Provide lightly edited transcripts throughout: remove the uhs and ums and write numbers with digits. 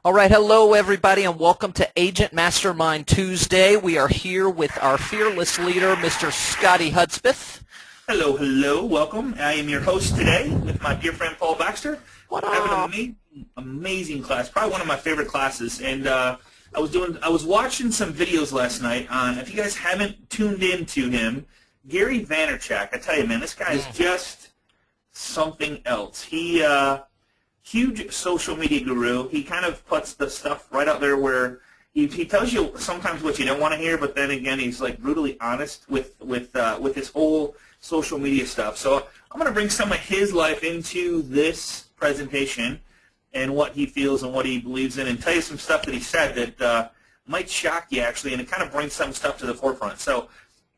All right, hello everybody, and welcome to Agent Mastermind Tuesday. We are here with our fearless leader, Mr. Scotty Hudspeth. Hello, hello, welcome. I am your host today with my dear friend Paul Baxter. What I have up? an amazing class, probably one of my favorite classes. And I was watching some videos last night on. If you guys haven't tuned into him, Gary Vaynerchuk. I tell you, man, this guy is just something else. He huge social media guru. He kind of puts the stuff right out there where he tells you sometimes what you don't want to hear, but then again, he's like brutally honest with his whole social media stuff. So I'm going to bring some of his life into this presentation and what he feels and what he believes in, and tell you some stuff that he said that might shock you actually, and it kind of brings some stuff to the forefront. So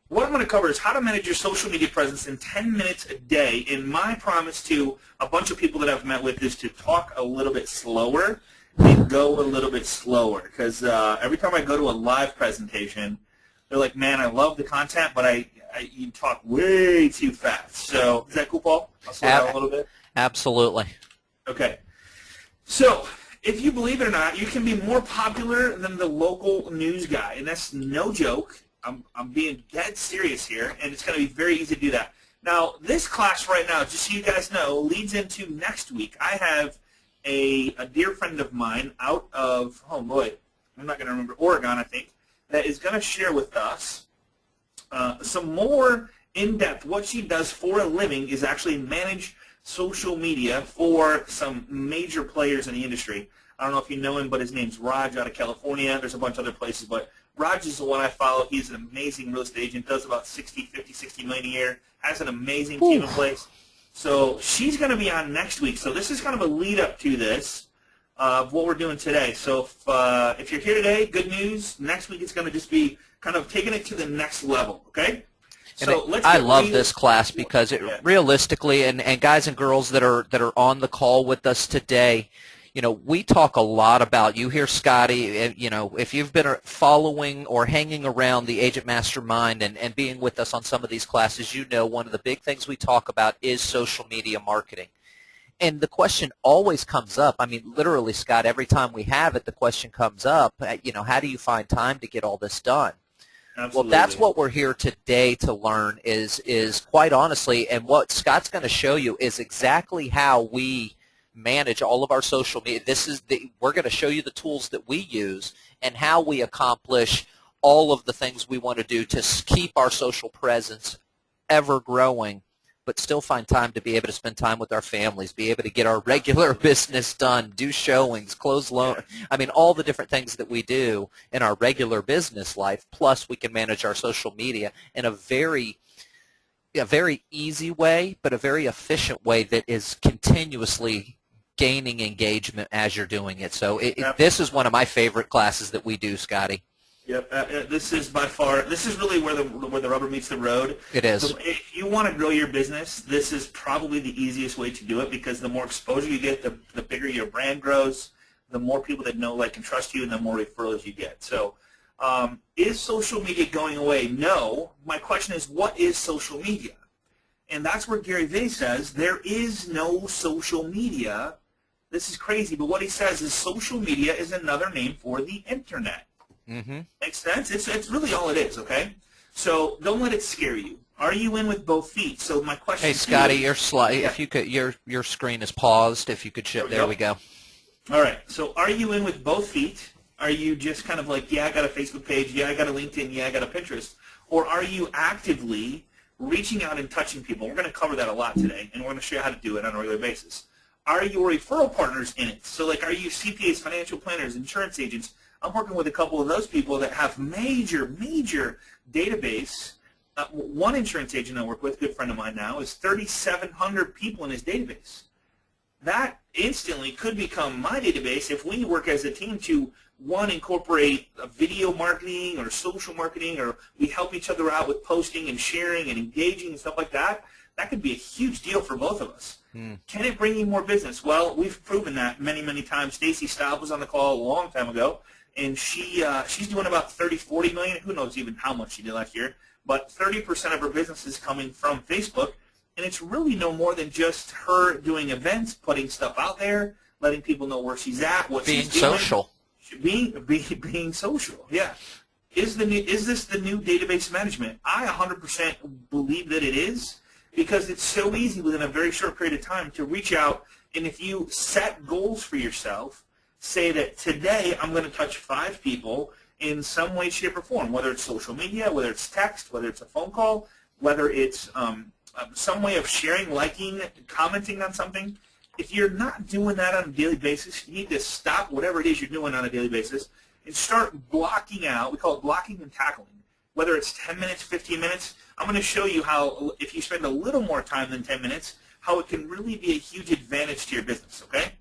what I'm going to cover is how to manage your social media presence in 10 minutes a day. And my promise to a bunch of people that I've met with is to talk a little bit slower and go a little bit slower. Because every time I go to a live presentation, they're like, man, I love the content, but you talk way too fast. So is that cool, Paul? I'll slow down a little bit. Absolutely. Okay. So if you believe it or not, you can be more popular than the local news guy. And that's no joke. I'm being dead serious here, and it's going to be very easy to do that. Now, this class right now, just so you guys know, leads into next week. I have a dear friend of mine out of, oh boy, I'm not going to remember, Oregon, I think, that is going to share with us some more in-depth. What she does for a living is actually manage social media for some major players in the industry. I don't know if you know him, but his name's Raj out of California. There's a bunch of other places, but Raj is the one I follow. He's an amazing real estate agent, does about 60 million a year, has an amazing team in place. So she's going to be on next week. So this is kind of a lead up to this of what we're doing today. So if you're here today, good news. Next week it's going to just be kind of taking it to the next level, okay? So I love this class because realistically, and guys and girls that are on the call with us today, you know, we talk a lot about, you hear Scotty, you know, if you've been following or hanging around the Agent Mastermind and being with us on some of these classes, you know one of the big things we talk about is social media marketing. And the question always comes up, I mean, literally, Scott, every time we have it, the question comes up, you know, how do you find time to get all this done? Absolutely. Well, that's what we're here today to learn is quite honestly, and what Scott's going to show you is exactly how we manage all of our social media. We're going to show you the tools that we use and how we accomplish all of the things we want to do to keep our social presence ever growing, but still find time to be able to spend time with our families, be able to get our regular business done, do showings, close loan. I mean, all the different things that we do in our regular business life, plus we can manage our social media in a very easy way, but a very efficient way that is continuously gaining engagement as you're doing it. So this is one of my favorite classes that we do, Scotty. Yep, this is by far, this is really where the rubber meets the road. It is. So if you want to grow your business, this is probably the easiest way to do it, because the more exposure you get, the bigger your brand grows, the more people that know, like, and trust you, and the more referrals you get. So is social media going away? No. My question is, what is social media? And that's where Gary Vee says there is no social media. This is crazy, but what he says is social media is another name for the internet. Mm-hmm. Makes sense? It's really all it is, okay? So don't let it scare you. Are you in with both feet? So my question. Hey, Scotty, if you could, your screen is paused. If you could show, there we go. All right. So are you in with both feet? Are you just kind of like, yeah, I got a Facebook page, yeah, I got a LinkedIn, yeah, I got a Pinterest, or are you actively reaching out and touching people? We're going to cover that a lot today, and we're going to show you how to do it on a regular basis. Are your referral partners in it? So, like, are you CPAs, financial planners, insurance agents? I'm working with a couple of those people that have major database. One insurance agent I work with, a good friend of mine now, is 3,700 people in his database. That instantly could become my database if we work as a team to, one, incorporate video marketing or social marketing, or we help each other out with posting and sharing and engaging and stuff like that. That could be a huge deal for both of us. Can it bring you more business? Well, we've proven that many times. Stacy Staub was on the call a long time ago, and she's doing about 40 million. Who knows even how much she did last year, but 30% of her business is coming from Facebook, and it's really no more than just her doing events, putting stuff out there, letting people know where she's at, what Being she's doing. social. Being social, yeah. Is this the new database management? I 100% believe that it is, because it's so easy within a very short period of time to reach out, and if you set goals for yourself, say that today I'm going to touch 5 people in some way, shape, or form, whether it's social media, whether it's text, whether it's a phone call, whether it's some way of sharing, liking, commenting on something. If you're not doing that on a daily basis, you need to stop whatever it is you're doing on a daily basis and start blocking out. We call it blocking and tackling. Whether it's 10 minutes, 15 minutes, I'm going to show you how, if you spend a little more time than 10 minutes, how it can really be a huge advantage to your business, okay?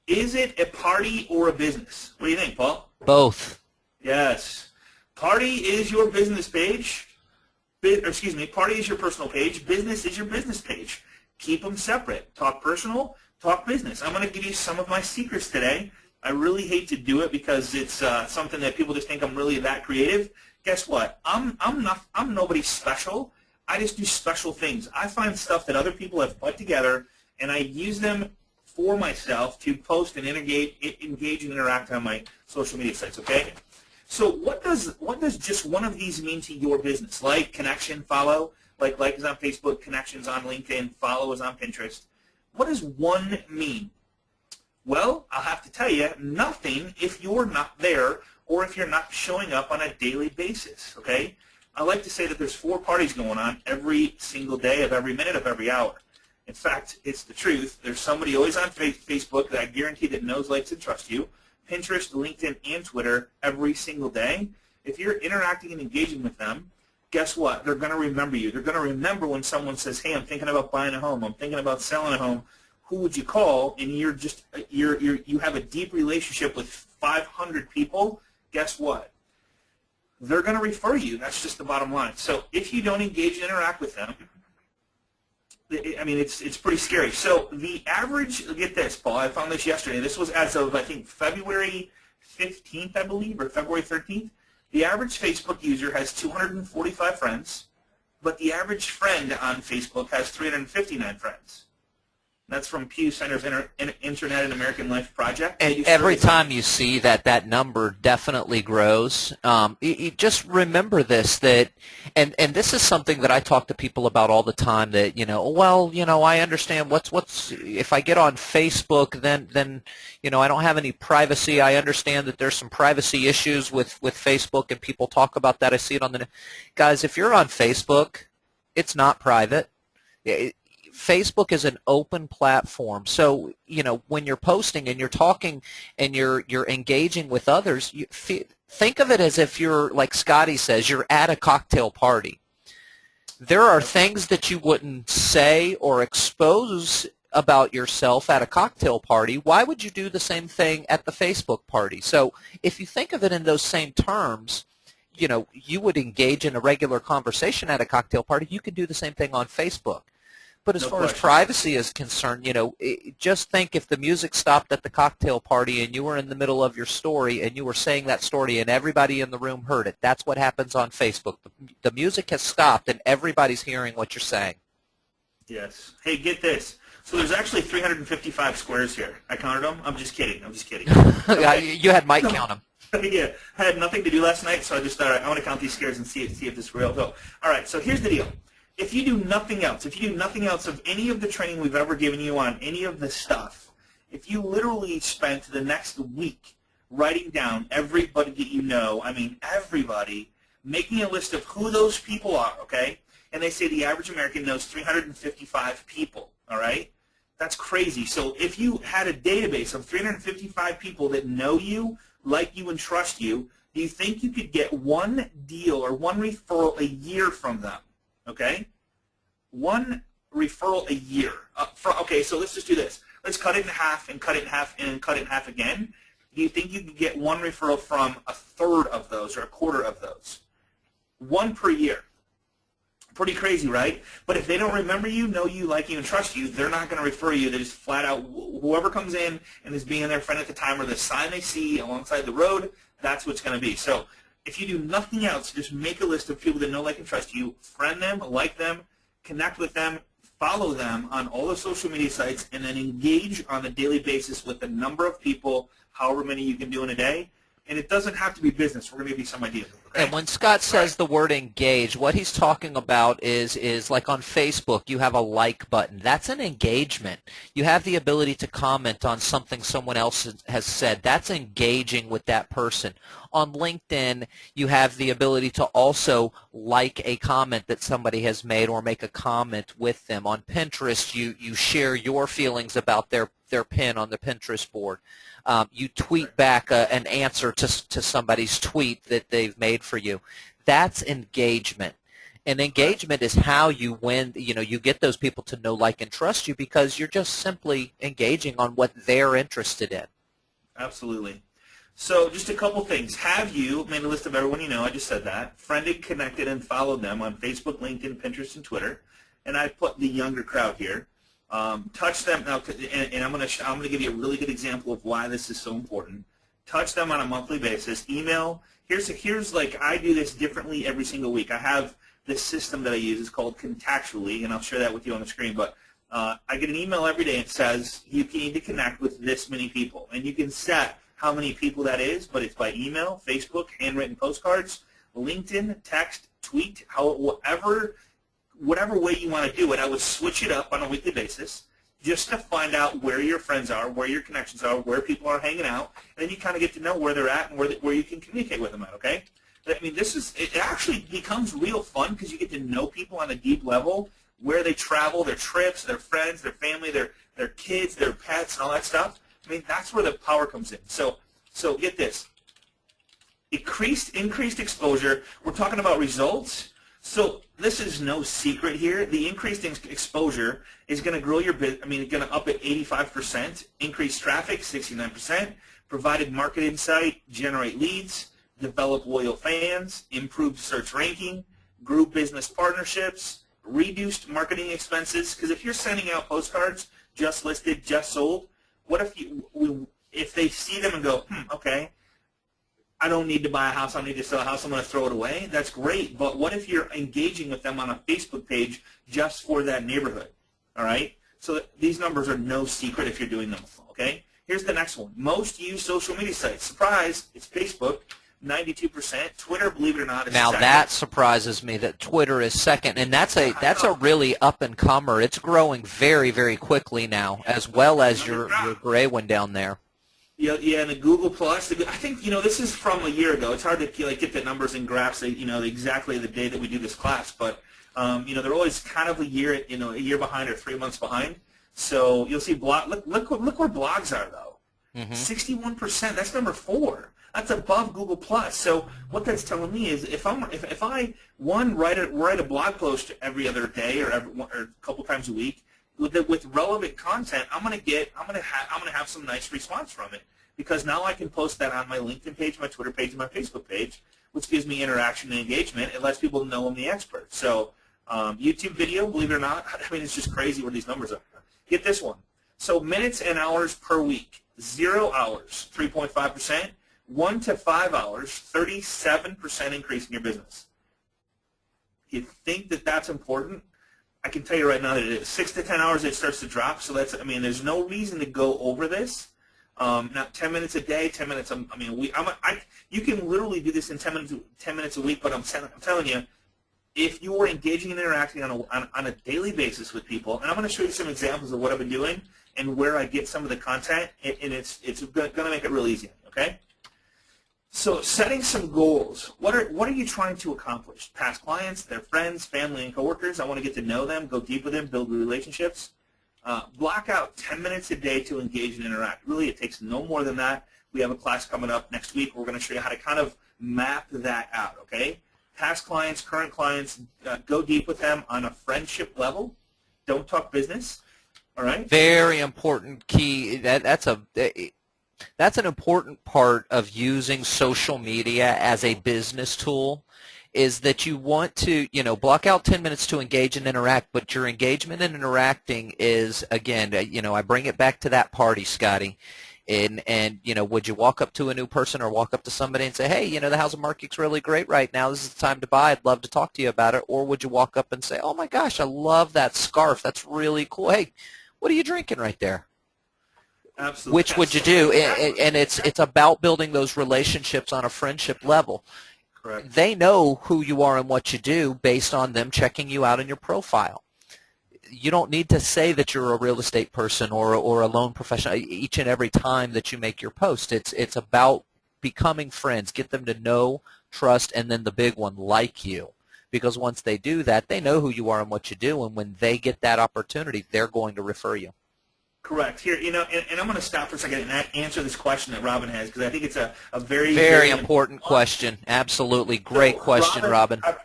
Is it a party or a business? What do you think, Paul? Both. Yes. Party is your business page. Party is your personal page. Business is your business page. Keep them separate. Talk personal, talk business. I'm going to give you some of my secrets today. I really hate to do it because it's something that people just think I'm really that creative. Guess what? I'm nobody special. I just do special things. I find stuff that other people have put together, and I use them for myself to post and engage and interact on my social media sites. Okay. So what does just one of these mean to your business? Like, connection, follow. Like is on Facebook, connections on LinkedIn, follow is on Pinterest. What does one mean? Well, I'll have to tell you, nothing if you're not there or if you're not showing up on a daily basis, okay? I like to say that there's 4 parties going on every single day of every minute of every hour. In fact, it's the truth. There's somebody always on Facebook that I guarantee that knows, likes, and trusts you. Pinterest, LinkedIn, and Twitter every single day. If you're interacting and engaging with them, guess what? They're going to remember you. They're going to remember when someone says, hey, I'm thinking about buying a home. I'm thinking about selling a home. Who would you call? And you have a deep relationship with 500 people. Guess what? They're going to refer you. That's just the bottom line. So if you don't engage and interact with them, I mean, it's pretty scary. So the average, get this, Paul, I found this yesterday. This was as of, I think, February 15th, I believe, or February 13th. The average Facebook user has 245 friends, but the average friend on Facebook has 359 friends. That's from Pew Center's Internet and American Life Project. And every time you see that number definitely grows. You just remember this, and this is something that I talk to people about all the time. That I understand what's if I get on Facebook, then I don't have any privacy. I understand that there's some privacy issues with Facebook, and people talk about that. I see it on the guys. If you're on Facebook, it's not private. Facebook is an open platform, so when you're posting and you're talking and you're engaging with others, think of it as if you're, like Scotty says, you're at a cocktail party. There are things that you wouldn't say or expose about yourself at a cocktail party. Why would you do the same thing at the Facebook party? So if you think of it in those same terms, you would engage in a regular conversation at a cocktail party. You could do the same thing on Facebook. But as far as privacy is concerned, just think if the music stopped at the cocktail party and you were in the middle of your story and you were saying that story and everybody in the room heard it. That's what happens on Facebook. The music has stopped and everybody's hearing what you're saying. Yes. Hey, get this. So there's actually 355 squares here. I counted them. I'm just kidding. Okay. You had Mike count them. Yeah. I had nothing to do last night, so I just thought, I want to count these squares and see if this is real. So, all right, so here's the deal. If you do nothing else of any of the training we've ever given you on any of this stuff, if you literally spent the next week writing down everybody that you know, everybody, making a list of who those people are, okay? And they say the average American knows 355 people, all right? That's crazy. So if you had a database of 355 people that know you, like you, and trust you, do you think you could get one deal or one referral a year from them? Okay, one referral a year. Okay, so let's just do this. Let's cut it in half and cut it in half and cut it in half again. Do you think you could get one referral from a third of those or a quarter of those? One per year. Pretty crazy, right? But if they don't remember you, know you, like you, and trust you, they're not going to refer you. They just flat out, whoever comes in and is being their friend at the time or the sign they see alongside the road, that's what's going to be. So if you do nothing else, just make a list of people that know, like, and trust you, friend them, like them, connect with them, follow them on all the social media sites, and then engage on a daily basis with a number of people, however many you can do in a day. And it doesn't have to be business. We're going to give you some ideas. Okay? And when Scott says the word engage, what he's talking about is like on Facebook, you have a like button. That's an engagement. You have the ability to comment on something someone else has said. That's engaging with that person. On LinkedIn, you have the ability to also like a comment that somebody has made or make a comment with them. On Pinterest, you share your feelings about their pin on the Pinterest board. You tweet back an answer to somebody's tweet that they've made for you. That's engagement. And engagement is how you win, you get those people to know, like, and trust you because you're just simply engaging on what they're interested in. Absolutely. So just a couple things. Have you made a list of everyone you know? I just said that. Friended, connected, and followed them on Facebook, LinkedIn, Pinterest, and Twitter. And I put the younger crowd here. Touch them now, and I'm going to give you a really good example of why this is so important. Touch them on a monthly basis. Email. Here's like I do this differently every single week. I have this system that I use. It's called Contactually, and I'll share that with you on the screen. But I get an email every day. It says you need to connect with this many people, and you can set how many people that is. But it's by email, Facebook, handwritten postcards, LinkedIn, text, tweet, whatever way you want to do it. I would switch it up on a weekly basis just to find out where your friends are, where your connections are, where people are hanging out, and then you kind of get to know where they're at and where you can communicate with them at, okay? I mean, it actually becomes real fun because you get to know people on a deep level, where they travel, their trips, their friends, their family, their kids, their pets, and all that stuff. I mean, that's where the power comes in. So get this. Increased exposure. We're talking about results. So this is no secret here. The increased exposure is going to grow your business. I mean, it's going to up at 85%, increase traffic 69%, provided market insight, generate leads, develop loyal fans, improved search ranking, grew business partnerships, reduced marketing expenses. Because if you're sending out postcards, just listed, just sold, what if they see them and go, okay, I don't need to buy a house, I need to sell a house, I'm going to throw it away? That's great, but what if you're engaging with them on a Facebook page just for that neighborhood, all right? So these numbers are no secret if you're doing them, okay? Here's the next one. Most used social media sites. Surprise, it's Facebook, 92%. Twitter, believe it or not, is now second. That surprises me that Twitter is second, and that's a really up-and-comer. It's growing very, very quickly now, as well as your gray one down there. Yeah, and the Google Plus. I think this is from a year ago. It's hard to get the numbers and graphs. Exactly the day that we do this class, but they're always kind of a year behind or 3 months behind. So you'll see blog. Look where blogs are though. 61%. That's number 4. That's above Google Plus. So what that's telling me is if I write a blog post every other day or a couple times a week. With relevant content, I'm gonna have some nice response from it because now I can post that on my LinkedIn page, my Twitter page, and my Facebook page, which gives me interaction and engagement. It lets people know I'm the expert. So YouTube video, believe it or not, I mean it's just crazy where these numbers are. Get this one. So minutes and hours per week: 0 hours, 3.5%; 1 to 5 hours, 37% increase in your business. You think that that's important? I can tell you right now that it is. 6 to 10 hours, it starts to drop. So there's no reason to go over this. Now, 10 minutes a day, 10 minutes a week. You can literally do this in 10 minutes a week. But I'm telling you, if you are engaging and interacting on a daily basis with people, and I'm going to show you some examples of what I've been doing and where I get some of the content, and it's going to make it real easy. Okay. So setting some goals. What are you trying to accomplish? Past clients, their friends, family, and coworkers. I want to get to know them, go deep with them, build relationships. Block out 10 minutes a day to engage and interact. Really, it takes no more than that. We have a class coming up next week. We're going to show you how to kind of map that out, okay? Past clients, current clients, go deep with them on a friendship level. Don't talk business, all right? Very important key. That's an important part of using social media as a business tool, is that you want to, block out 10 minutes to engage and interact, but your engagement and interacting is, again, I bring it back to that party, Scotty. And would you walk up to a new person or walk up to somebody and say, hey, the housing market's really great right now. This is the time to buy. I'd love to talk to you about it. Or would you walk up and say, oh my gosh, I love that scarf. That's really cool. Hey, what are you drinking right there? Absolutely. Which would you do? And it's about building those relationships on a friendship level. Correct. They know who you are and what you do based on them checking you out in your profile. You don't need to say that you're a real estate person or a loan professional each and every time that you make your post. It's about becoming friends. Get them to know, trust, and then the big one, like you. Because once they do that, they know who you are and what you do, and when they get that opportunity, they're going to refer you. Correct. Here, and I'm going to stop for a second and answer this question that Robin has, because I think it's a very, very important question. Absolutely. Great question, Robin. I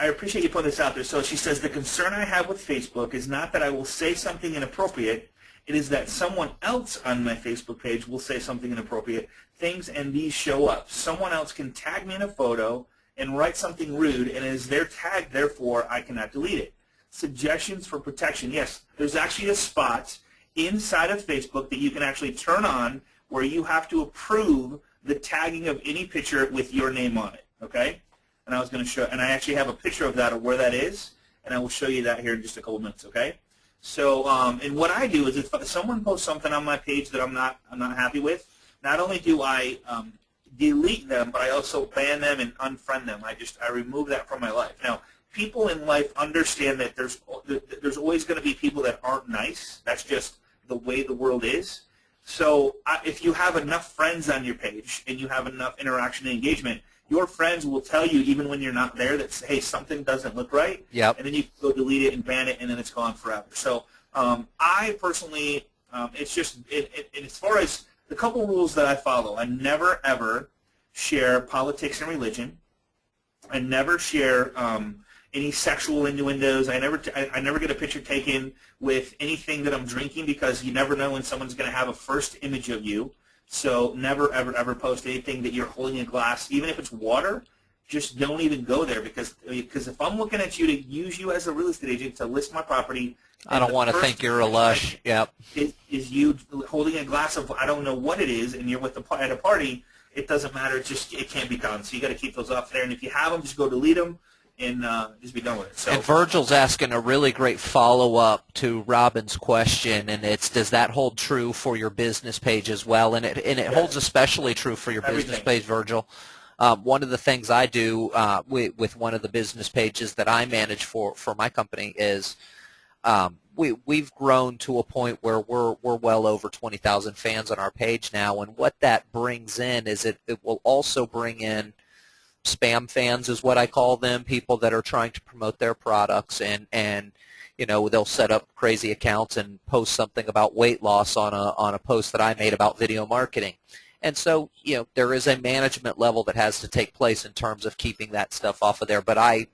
appreciate you putting this out there. So she says, the concern I have with Facebook is not that I will say something inappropriate. It is that someone else on my Facebook page will say something inappropriate things, and these show up. Someone else can tag me in a photo and write something rude, and it is their tag, therefore I cannot delete it. Suggestions for protection. Yes, there's actually a spot inside of Facebook that you can actually turn on where you have to approve the tagging of any picture with your name on it, okay? And I was going to show, and I actually have a picture of that, of where that is, and I will show you that here in just a couple minutes, okay? So, and what I do is if someone posts something on my page that I'm not happy with, not only do I delete them, but I also ban them and unfriend them. I remove that from my life. Now, people in life understand that there's always going to be people that aren't nice. That's just the way the world is. So if you have enough friends on your page and you have enough interaction and engagement, your friends will tell you even when you're not there that, hey, something doesn't look right. Yep. And then you go delete it and ban it, and then it's gone forever. So I personally, it's just, as far as the couple rules that I follow, I never, ever share politics and religion. I never share any sexual innuendos. I never get a picture taken with anything that I'm drinking, because you never know when someone's going to have a first image of you. So never, ever, ever post anything that you're holding a glass, even if it's water. Just don't even go there, because if I'm looking at you to use you as a real estate agent to list my property, I don't want to think you're a lush. Yep. Is you holding a glass of, I don't know what it is, and you're at a party, it doesn't matter. It can't be done. So you got to keep those off there. And if you have them, just go delete them and just be done with it. So. And Virgil's asking a really great follow-up to Robin's question, and it's, does that hold true for your business page as well? And it holds especially true for your business page, Virgil. One of the things I do with one of the business pages that I manage for my company is we've grown to a point where we're well over 20,000 fans on our page now, and what that brings in is it will also bring in spam fans, is what I call them, people that are trying to promote their products, and they'll set up crazy accounts and post something about weight loss on a post that I made about video marketing. And so, there is a management level that has to take place in terms of keeping that stuff off of there. But I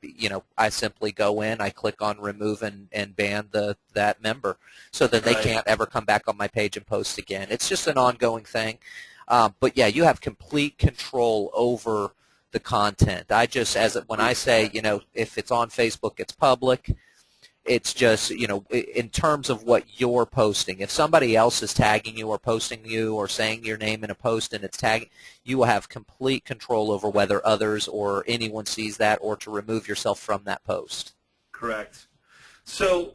simply go in, I click on remove and ban that member, so that they can't ever come back on my page and post again. It's just an ongoing thing. But yeah, you have complete control over the content. When I say, if it's on Facebook, it's public. It's just, in terms of what you're posting. If somebody else is tagging you or posting you or saying your name in a post and it's tagging, you will have complete control over whether others or anyone sees that, or to remove yourself from that post. Correct. So,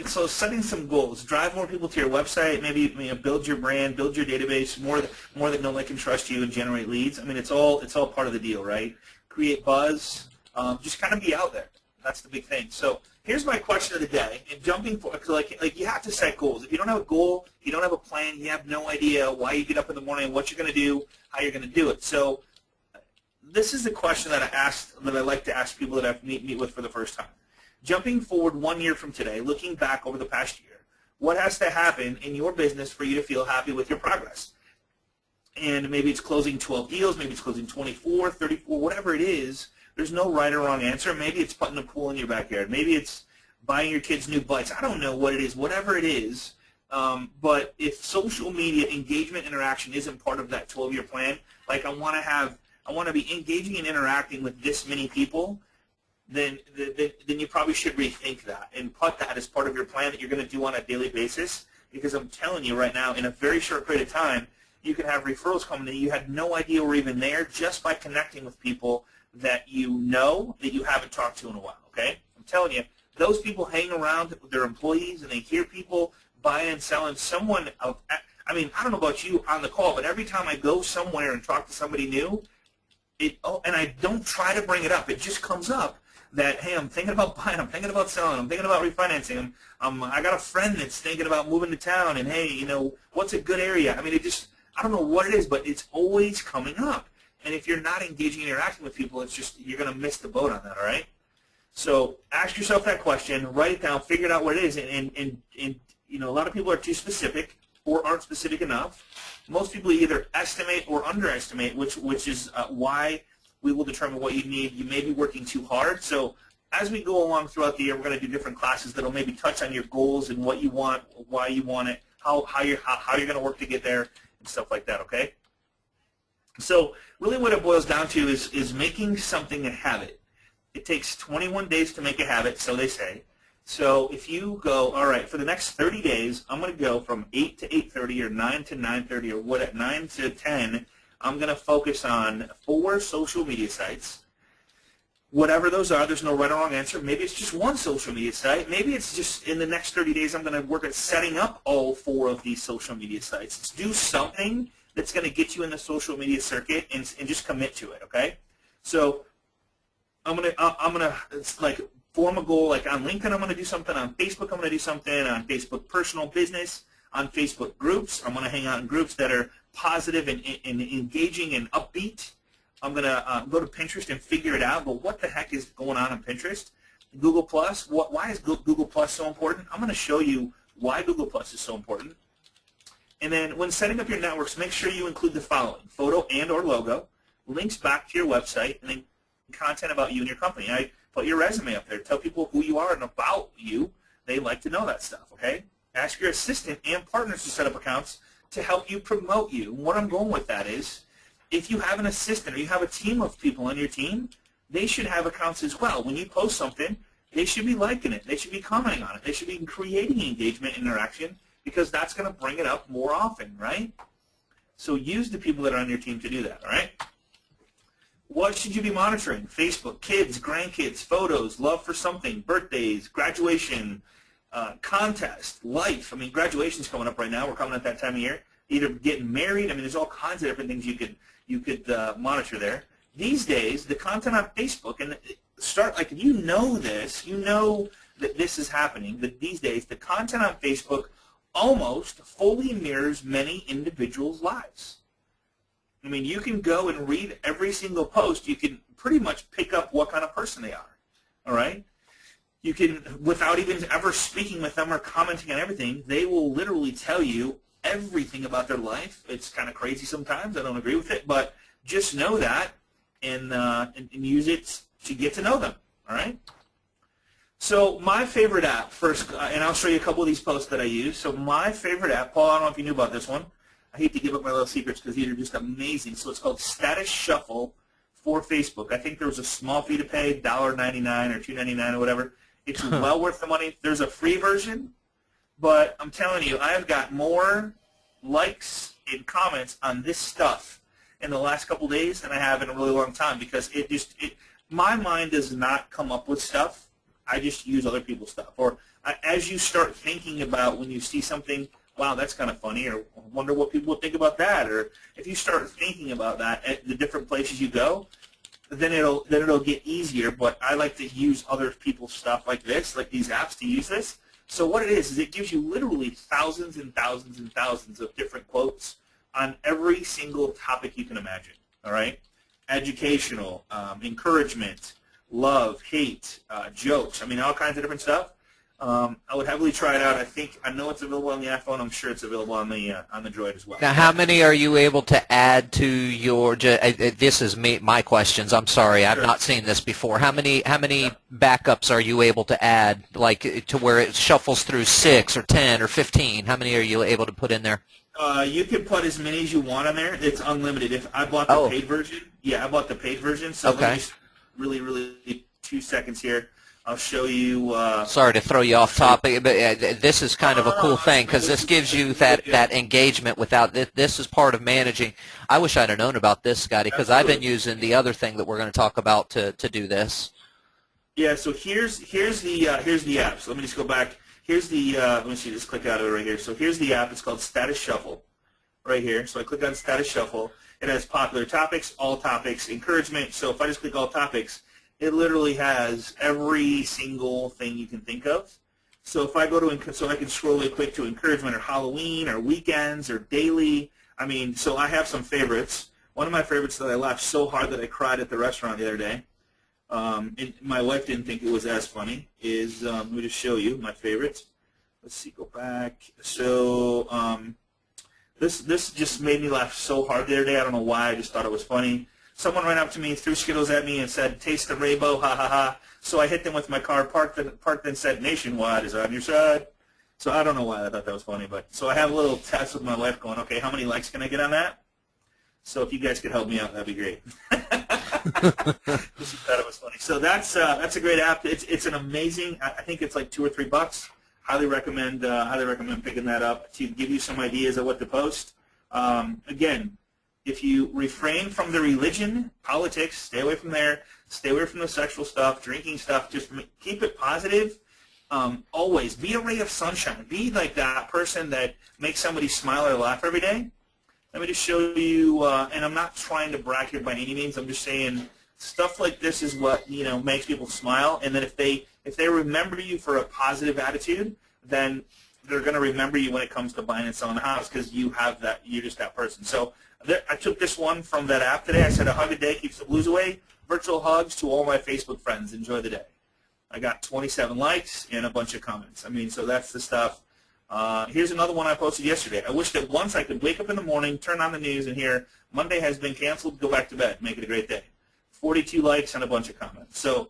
so setting some goals, drive more people to your website, maybe build your brand, build your database, more that know, like, and trust you, and generate leads. I mean, it's all part of the deal, right? Create buzz, just kind of be out there. That's the big thing. So here's my question of the day. And jumping for, like you have to set goals. If you don't have a goal, you don't have a plan, you have no idea why you get up in the morning, what you're going to do, how you're going to do it. So this is the question that I like to ask people that I meet with for the first time. Jumping forward 1 year from today, looking back over the past year, what has to happen in your business for you to feel happy with your progress? And maybe it's closing 12 deals, maybe it's closing 24, 34, whatever it is. There's no right or wrong answer. Maybe it's putting a pool in your backyard. Maybe it's buying your kids new bikes. I don't know what it is, whatever it is. But if social media engagement interaction isn't part of that 12-year plan, like I want to be engaging and interacting with this many people, then you probably should rethink that and put that as part of your plan that you're going to do on a daily basis. Because I'm telling you right now, in a very short period of time, You can have referrals coming that you had no idea were even there just by connecting with people that you know that you haven't talked to in a while, okay? I'm telling you, those people hang around with their employees and they hear people buying and selling. I don't know about you on the call, but every time I go somewhere and talk to somebody new, and I don't try to bring it up, it just comes up that, hey, I'm thinking about buying, I'm thinking about selling, I'm thinking about refinancing, I got a friend that's thinking about moving to town, and hey, what's a good area? I mean, I don't know what it is, but it's always coming up. And if you're not engaging and interacting with people, it's just, you're going to miss the boat on that, all right? So ask yourself that question, write it down, figure out what it is, and a lot of people are too specific or aren't specific enough. Most people either estimate or underestimate, which is why we will determine what you need. You may be working too hard. So as we go along throughout the year, we're going to do different classes that will maybe touch on your goals and what you want, why you want it, how you're going to work to get there, and stuff like that, okay? So really what it boils down to is making something a habit. It takes 21 days to make a habit, so they say. So if you go, all right, for the next 30 days, I'm going to go from 8 to 8:30 or 9 to 9:30 or 9 to 10. I'm going to focus on 4 social media sites. Whatever those are, there's no right or wrong answer. Maybe it's just one social media site. Maybe it's just in the next 30 days I'm going to work at setting up all 4 of these social media sites. Let's do something that's going to get you in the social media circuit and just commit to it, okay? So I'm gonna form a goal, like on LinkedIn I'm going to do something, on Facebook I'm going to do something, on Facebook personal business, on Facebook groups I'm going to hang out in groups that are positive and engaging and upbeat. I'm going to go to Pinterest and figure it out, but what the heck is going on Pinterest? Google Plus, why is Google Plus so important? I'm going to show you why Google Plus is so important. And then when setting up your networks, make sure you include the following: photo and or logo, links back to your website, and then content about you and your company. I put your resume up there. Tell people who you are and about you. They like to know that stuff, okay? Ask your assistant and partners to set up accounts to help you promote you. And what I'm going with that is, if you have an assistant or you have a team of people on your team, they should have accounts as well. When you post something, they should be liking it. They should be commenting on it. They should be creating engagement and interaction, because that's going to bring it up more often, right? So use the people that are on your team to do that, all right? What should you be monitoring? Facebook, kids, grandkids, photos, love for something, birthdays, graduation, contest, life. I mean, graduation's coming up right now. We're coming at that time of year. Either getting married. I mean, there's all kinds of different things you could monitor there. These days, the content on Facebook, and if you know this, you know that this is happening, that these days the content on Facebook almost fully mirrors many individuals' lives. I mean, you can go and read every single post. You can pretty much pick up what kind of person they are, all right? You can, without even ever speaking with them or commenting on everything, they will literally tell you everything about their life. It's kind of crazy sometimes. I don't agree with it, but just know that and use it to get to know them, all right? So my favorite app, first, and I'll show you a couple of these posts that I use. So my favorite app, Paul, I don't know if you knew about this one. I hate to give up my little secrets because these are just amazing. So it's called Status Shuffle for Facebook. I think there was a small fee to pay, $1.99 or $2.99 or whatever. It's well worth the money. There's a free version, but I'm telling you, I have got more likes and comments on this stuff in the last couple of days than I have in a really long time, because my mind does not come up with stuff. I just use other people's stuff. Or as you start thinking about when you see something, wow, that's kind of funny, or I wonder what people would think about that, or if you start thinking about that at the different places you go, then it'll get easier. But I like to use other people's stuff like this, like these apps, to use this. So what it is it gives you literally thousands and thousands and thousands of different quotes on every single topic you can imagine, all right? Educational, encouragement, love, hate, jokes, I mean, all kinds of different stuff. I would heavily try it out. I know it's available on the iPhone. I'm sure it's available on the Droid as well. Now, how many are you able to add to your? This is my questions. I'm sorry, I've not seen this before. How many backups are you able to add, like to where it shuffles through 6 or 10 or 15? How many are you able to put in there? You can put as many as you want on there. It's unlimited. If I bought the paid version, I bought the paid version. So let me just really 2 seconds here. I'll show you. Sorry to throw you off topic, but this is kind of a cool no, thing because this gives you that engagement without this is part of managing. I wish I'd have known about this, Scotty, because I've been using the other thing that we're going to talk about to do this. Yeah, so here's the app. So let me just go back. Here's the let me see. Just click out of it right here. So here's the app. It's called Status Shuffle, right here. So I click on Status Shuffle. It has popular topics, all topics, encouragement. So if I just click all topics, it literally has every single thing you can think of. So if I go to, so I can scroll really quick to encouragement or Halloween or weekends or daily. I mean, so I have some favorites. One of my favorites that I laughed so hard that I cried at the restaurant the other day. And my wife didn't think it was as funny. Is let me just show you my favorites. Let's see, go back. So this just made me laugh so hard the other day. I don't know why. I just thought it was funny. Someone ran up to me, threw Skittles at me, and said, "Taste the rainbow, ha ha ha." So I hit them with my car, parked, then said, "Nationwide is on your side." So I don't know why I thought that was funny, but so I have a little test with my wife going, okay, how many likes can I get on that? So if you guys could help me out, that'd be great. Just thought it was funny. So that's a great app. It's an amazing. I think it's like $2 or $3. Highly recommend picking that up to give you some ideas of what to post. Again, if you refrain from the religion, politics, stay away from there. Stay away from the sexual stuff, drinking stuff. Just keep it positive. Always be a ray of sunshine. Be like that person that makes somebody smile or laugh every day. Let me just show you, and I'm not trying to brag here by any means. I'm just saying stuff like this is what makes people smile. And then if they remember you for a positive attitude, then they're going to remember you when it comes to buying and selling a house because you have that. You're just that person. So I took this one from that app today. I said a hug a day keeps the blues away. Virtual hugs to all my Facebook friends. Enjoy the day. I got 27 likes and a bunch of comments. I mean, so that's the stuff. Here's another one I posted yesterday. I wish that once I could wake up in the morning, turn on the news, and hear Monday has been canceled, go back to bed, make it a great day. 42 likes and a bunch of comments. So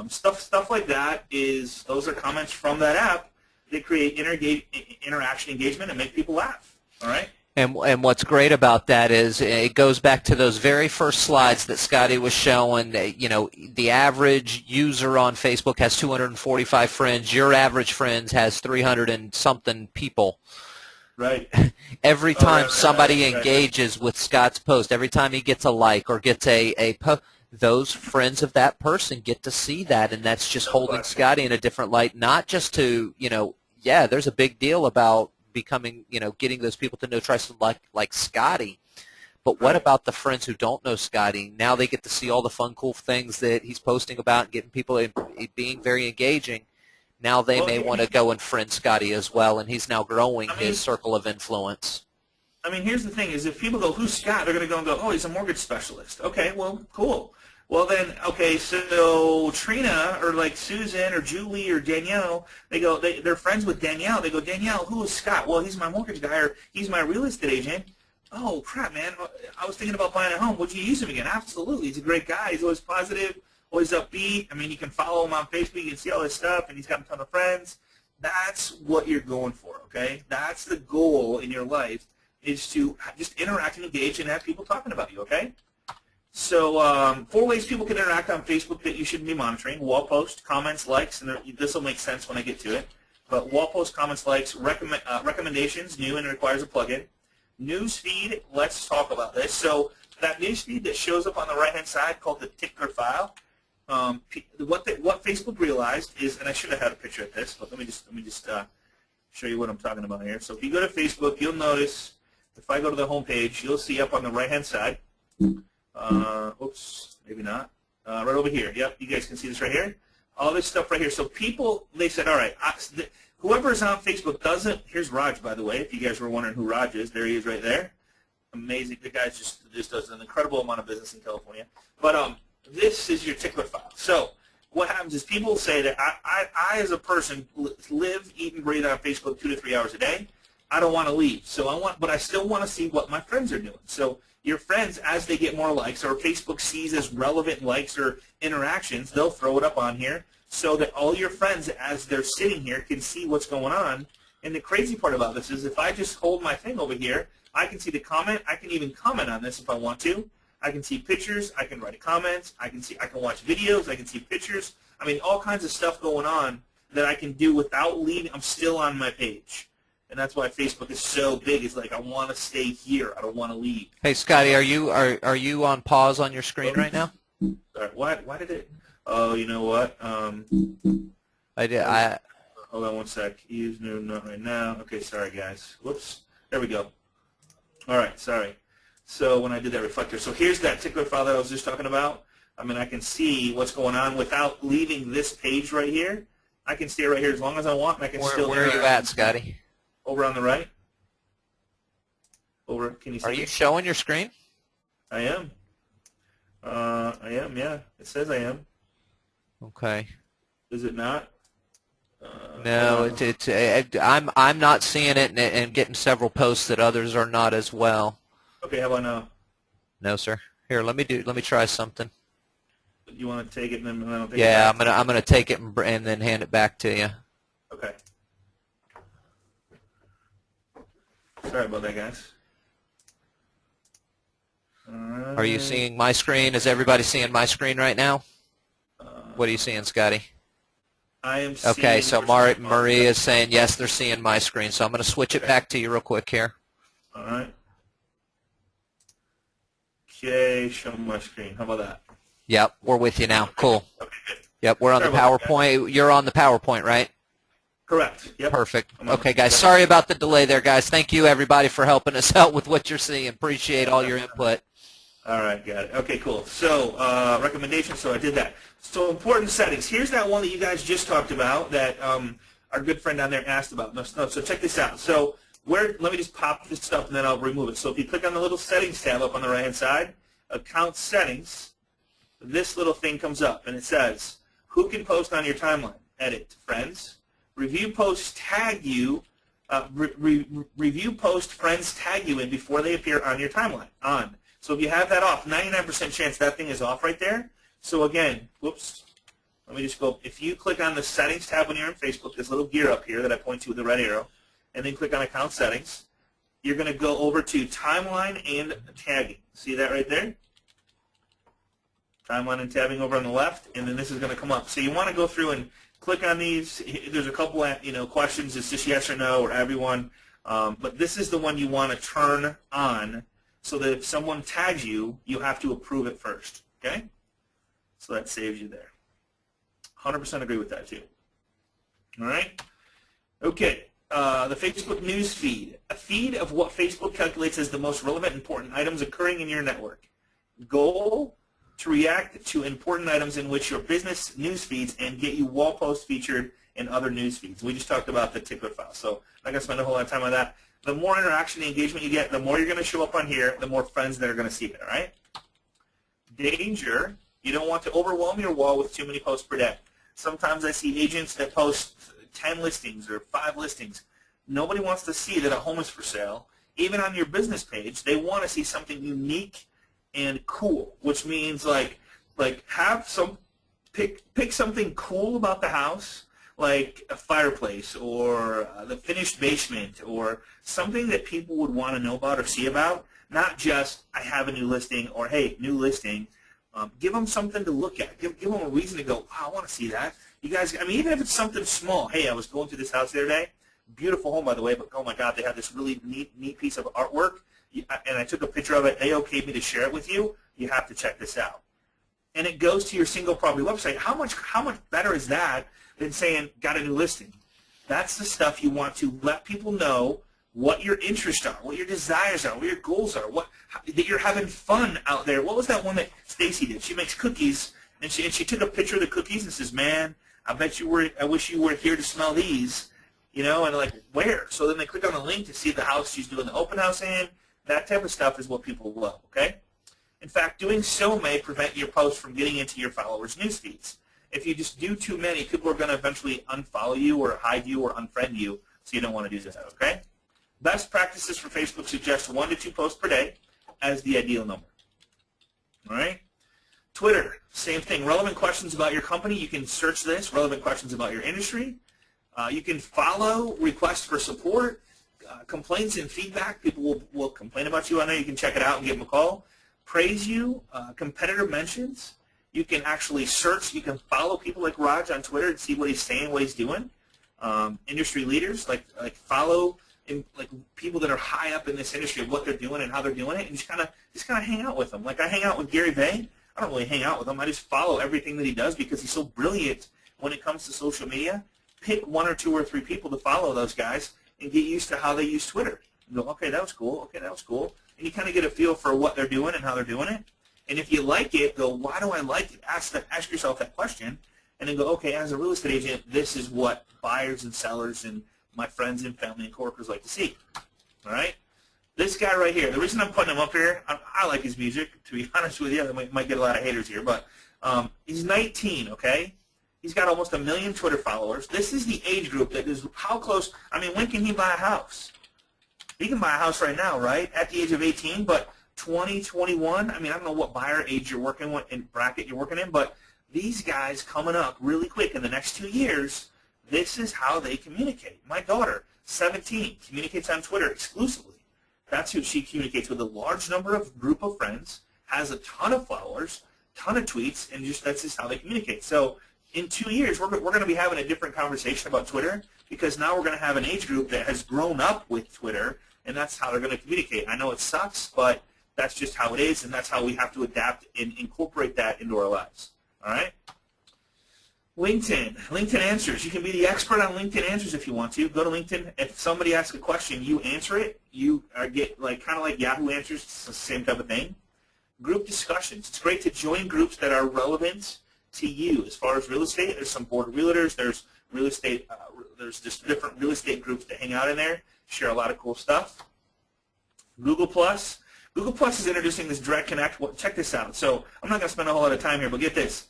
stuff like that those are comments from that app. They create interaction, engagement, and make people laugh. All right? And what's great about that is it goes back to those very first slides that Scotty was showing. The average user on Facebook has 245 friends. Your average friends has 300 and something people. Right. Every time somebody engages with Scott's post, every time he gets a like or gets a post, those friends of that person get to see that, and that's just holding Scotty in a different light. Not just to, there's a big deal about becoming, getting those people to know, try something like Scotty. But what about the friends who don't know Scotty? Now they get to see all the fun, cool things that he's posting about and getting people being very engaging. Now they may want to go and friend Scotty as well, and he's now growing his circle of influence. I mean, here's the thing: is if people go, "Who's Scott?" They're going to go and go, "Oh, he's a mortgage specialist." Okay, well, cool. Well then, okay, so Trina or like Susan or Julie or Danielle, they're friends with Danielle. They go, "Danielle, who is Scott?" "Well, he's my mortgage guy, or he's my real estate agent." "Oh crap, man! I was thinking about buying a home. Would you use him again?" "Absolutely. He's a great guy. He's always positive, always upbeat. I mean, you can follow him on Facebook. You can see all his stuff, and he's got a ton of friends." That's what you're going for, okay? That's the goal in your life, is to just interact and engage and have people talking about you, okay? So 4 ways people can interact on Facebook that you should be monitoring: wall post, comments, likes, and this will make sense when I get to it. But wall post, comments, likes, recommendations, new and requires a plugin. News feed, let's talk about this. So that news feed that shows up on the right-hand side called the tickler file, what Facebook realized is, and I should have had a picture of this, but let me just show you what I'm talking about here. So if you go to Facebook, you'll notice, if I go to the home page, you'll see up on the right-hand side, oops, maybe not, right over here. Yep, you guys can see this right here. All this stuff right here. So people, they said, all right, whoever's on Facebook doesn't, here's Raj, by the way, if you guys were wondering who Raj is, there he is right there. Amazing. The guy just does an incredible amount of business in California. But this is your tickler file. So what happens is people say that I as a person, live, eat, and breathe on Facebook 2 to 3 hours a day. I don't want to leave. But I still want to see what my friends are doing. So your friends, as they get more likes, or Facebook sees as relevant likes or interactions, they'll throw it up on here so that all your friends, as they're sitting here, can see what's going on. And the crazy part about this is if I just hold my thing over here, I can see the comment. I can even comment on this if I want to. I can see pictures. I can write a comment. I can watch videos. I can see pictures. I mean, all kinds of stuff going on that I can do without leaving. I'm still on my page. And that's why Facebook is so big. It's like I want to stay here. I don't want to leave. Hey, Scotty, are you on pause on your screen right now? Sorry, why did it? Oh, you know what? I did. Hold on one sec. Use new note right now. Okay, sorry guys. Whoops. There we go. All right, sorry. So when I did that reflector, so here's that tickler file that I was just talking about. I mean, I can see what's going on without leaving this page right here. I can stay right here as long as I want, and I can still. Where are you at, Scotty? Over on the right. Over. Can you see? Are you showing your screen? I am. I am. Yeah. It says I am. Okay. Is it not? No, I'm not seeing it and getting several posts that others are not as well. Okay. How about now? No, sir. Here, let me try something. You want to take it and then I'll take it Yeah, back? I'm gonna take it and then hand it back to you. Okay. Sorry about that, guys. Are you seeing my screen? Is everybody seeing my screen right now? What are you seeing, Scotty? I am seeing. Okay, so Maria is saying yes, they're seeing my screen. So I'm going to switch it back to you real quick here. All right. Okay, show my screen. How about that? Yep, we're with you now. Cool. Okay, good. Yep, we're on Sorry the about that, PowerPoint. You're on the PowerPoint, right? Correct. Yep. Perfect. I'm on Okay, the- guys, sorry about the delay there, guys. Thank you, everybody, for helping us out with what you're seeing. Appreciate all your input. All right, got it. Okay, cool. So recommendations, so I did that. So important settings. Here's that one that you guys just talked about that our good friend down there asked about. No, so check this out. So let me just pop this up and then I'll remove it. So if you click on the little settings tab up on the right-hand side, account settings, this little thing comes up and it says, who can post on your timeline? Edit, friends. Review posts tag you. Review post friends tag you in before they appear on your timeline. On. So if you have that off, 99% chance that thing is off right there. So again, whoops, let me just go. If you click on the settings tab when you're in Facebook, this little gear up here that I point to with the red arrow, and then click on account settings, you're going to go over to timeline and tagging. See that right there? Timeline and tagging over on the left, and then this is going to come up. So you want to go through and click on these. There's a couple of questions. It's just yes or no or everyone. But this is the one you want to turn on so that if someone tags you, you have to approve it first. Okay? So that saves you there. 100% agree with that too. All right? Okay. The Facebook news feed. A feed of what Facebook calculates as the most relevant and important items occurring in your network. Goal, to react to important items in which your business news feeds and get you wall posts featured in other news feeds. We just talked about the tickler file, so I'm not going to spend a whole lot of time on that. The more interaction and engagement you get, the more you're going to show up on here, the more friends that are going to see it, all right? Danger, you don't want to overwhelm your wall with too many posts per day. Sometimes I see agents that post 10 listings or 5 listings. Nobody wants to see that a home is for sale. Even on your business page, they want to see something unique and cool, which means like have some pick something cool about the house, like a fireplace or the finished basement or something that people would want to know about or see about, not just I have a new listing or hey, new listing. Give them something to look at. Give them a reason to go, wow, I want to see that. You guys, I mean, even if it's something small. Hey, I was going through this house the other day. Beautiful home, by the way, but oh my God, they have this really neat piece of artwork, and I took a picture of it. They okayed me to share it with you. You have to check this out. And it goes to your single property website. How much better is that than saying, got a new listing? That's the stuff you want to let people know what your interests are, what your desires are, what your goals are, that you're having fun out there. What was that one that Stacy did? She makes cookies, and she took a picture of the cookies and says, man, I wish you were here to smell these, and like, where? So then they click on the link to see the house she's doing the open house in. That type of stuff is what people love, okay? In fact, doing so may prevent your post from getting into your followers' news feeds. If you just do too many, people are going to eventually unfollow you or hide you or unfriend you, so you don't want to do that, okay? Best practices for Facebook suggest 1 to 2 posts per day as the ideal number. All right? Twitter, same thing. Relevant questions about your company, you can search this. Relevant questions about your industry. You can follow requests for support, complaints and feedback. People will complain about you on there. You can check it out and give them a call. Praise you, competitor mentions. You can actually search. You can follow people like Raj on Twitter and see what he's saying, what he's doing. Industry leaders, like follow like people that are high up in this industry, what they're doing and how they're doing it, and just kind of hang out with them. Like I hang out with Gary Vay. I don't really hang out with him. I just follow everything that he does because he's so brilliant when it comes to social media. Pick 1 or 2 or 3 people to follow those guys and get used to how they use Twitter. And go, okay, that was cool. Okay, that was cool. And you kind of get a feel for what they're doing and how they're doing it. And if you like it, go, why do I like it? Ask yourself that question, and then go, okay, as a real estate agent, this is what buyers and sellers and my friends and family and coworkers like to see. All right? This guy right here, the reason I'm putting him up here, I like his music, to be honest with you. I might get a lot of haters here, but he's 19, okay? He's got almost 1 million Twitter followers. This is the age group that is how close, I mean, when can he buy a house? He can buy a house right now, right, at the age of 18, but 20, 21, I mean, I don't know what buyer age you're working with and bracket you're working in, but these guys coming up really quick in the next 2 years, this is how they communicate. My daughter, 17, communicates on Twitter exclusively. That's who she communicates with, a large number of group of friends, has a ton of followers, ton of tweets, and that's just how they communicate. So in 2 years, we're going to be having a different conversation about Twitter because now we're going to have an age group that has grown up with Twitter, and that's how they're going to communicate. I know it sucks, but that's just how it is, and that's how we have to adapt and incorporate that into our lives. All right? LinkedIn Answers. You can be the expert on LinkedIn Answers if you want to. Go to LinkedIn. If somebody asks a question, you answer it. You get kind of like Yahoo Answers. It's the same type of thing. Group discussions. It's great to join groups that are relevant to you. As far as real estate, there's some board realtors. There's real estate. There's just different real estate groups that hang out in there. Share a lot of cool stuff. Google Plus. Google Plus is introducing this Direct Connect. Well, check this out. So I'm not going to spend a whole lot of time here, but get this.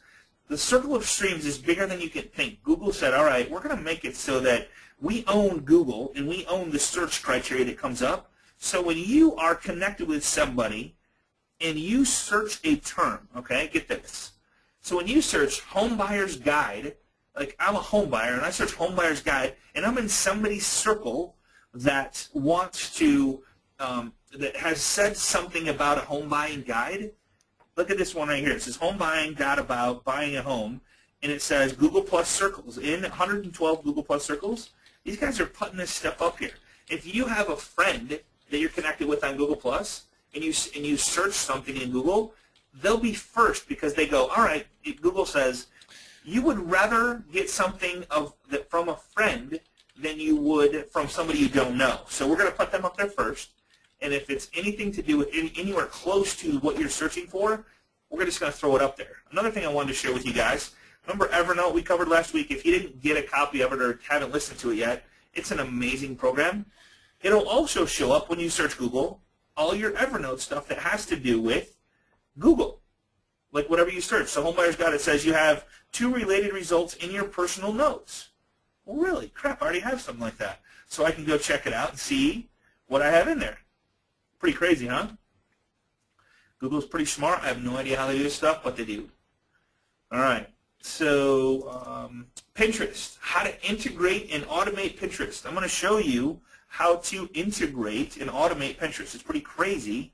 The circle of streams is bigger than you can think. Google said, all right, we're going to make it so that we own Google and we own the search criteria that comes up. So when you are connected with somebody and you search a term, okay, get this. So when you search home buyer's guide, like I'm a home buyer and I search home buyer's guide and I'm in somebody's circle that wants to, that has said something about a home buying guide. Look at this one right here. It says home buying, dot about buying a home, and it says Google Plus circles. In 112 Google Plus circles, these guys are putting this stuff up here. If you have a friend that you're connected with on Google Plus, and you search something in Google, they'll be first because they go, all right, Google says, you would rather get something from a friend than you would from somebody you don't know. So we're going to put them up there first. And if it's anything to do with anywhere close to what you're searching for, we're just going to throw it up there. Another thing I wanted to share with you guys, remember Evernote we covered last week? If you didn't get a copy of it or haven't listened to it yet, it's an amazing program. It'll also show up when you search Google, all your Evernote stuff that has to do with Google, like whatever you search. So Homebuyer's Guide, it says you have 2 related results in your personal notes. Well, really? Crap, I already have something like that. So I can go check it out and see what I have in there. Pretty crazy, huh? Google's pretty smart. I have no idea how they do this stuff, but they do. All right. So Pinterest, how to integrate and automate Pinterest. I'm going to show you how to integrate and automate Pinterest. It's pretty crazy.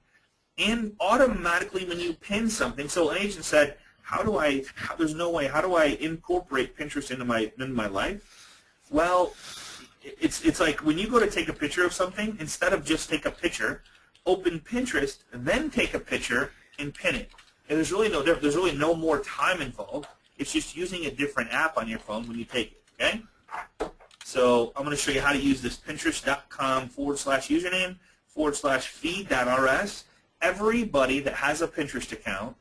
And automatically when you pin something, so an agent said, there's no way, how do I incorporate Pinterest into my life? Well, it's like when you go to take a picture of something, instead of just take a picture, open Pinterest, then take a picture and pin it. And there's really no difference. There's really no more time involved. It's just using a different app on your phone when you take it, okay? So I'm going to show you how to use this Pinterest.com/username/feed.rs. Everybody that has a Pinterest account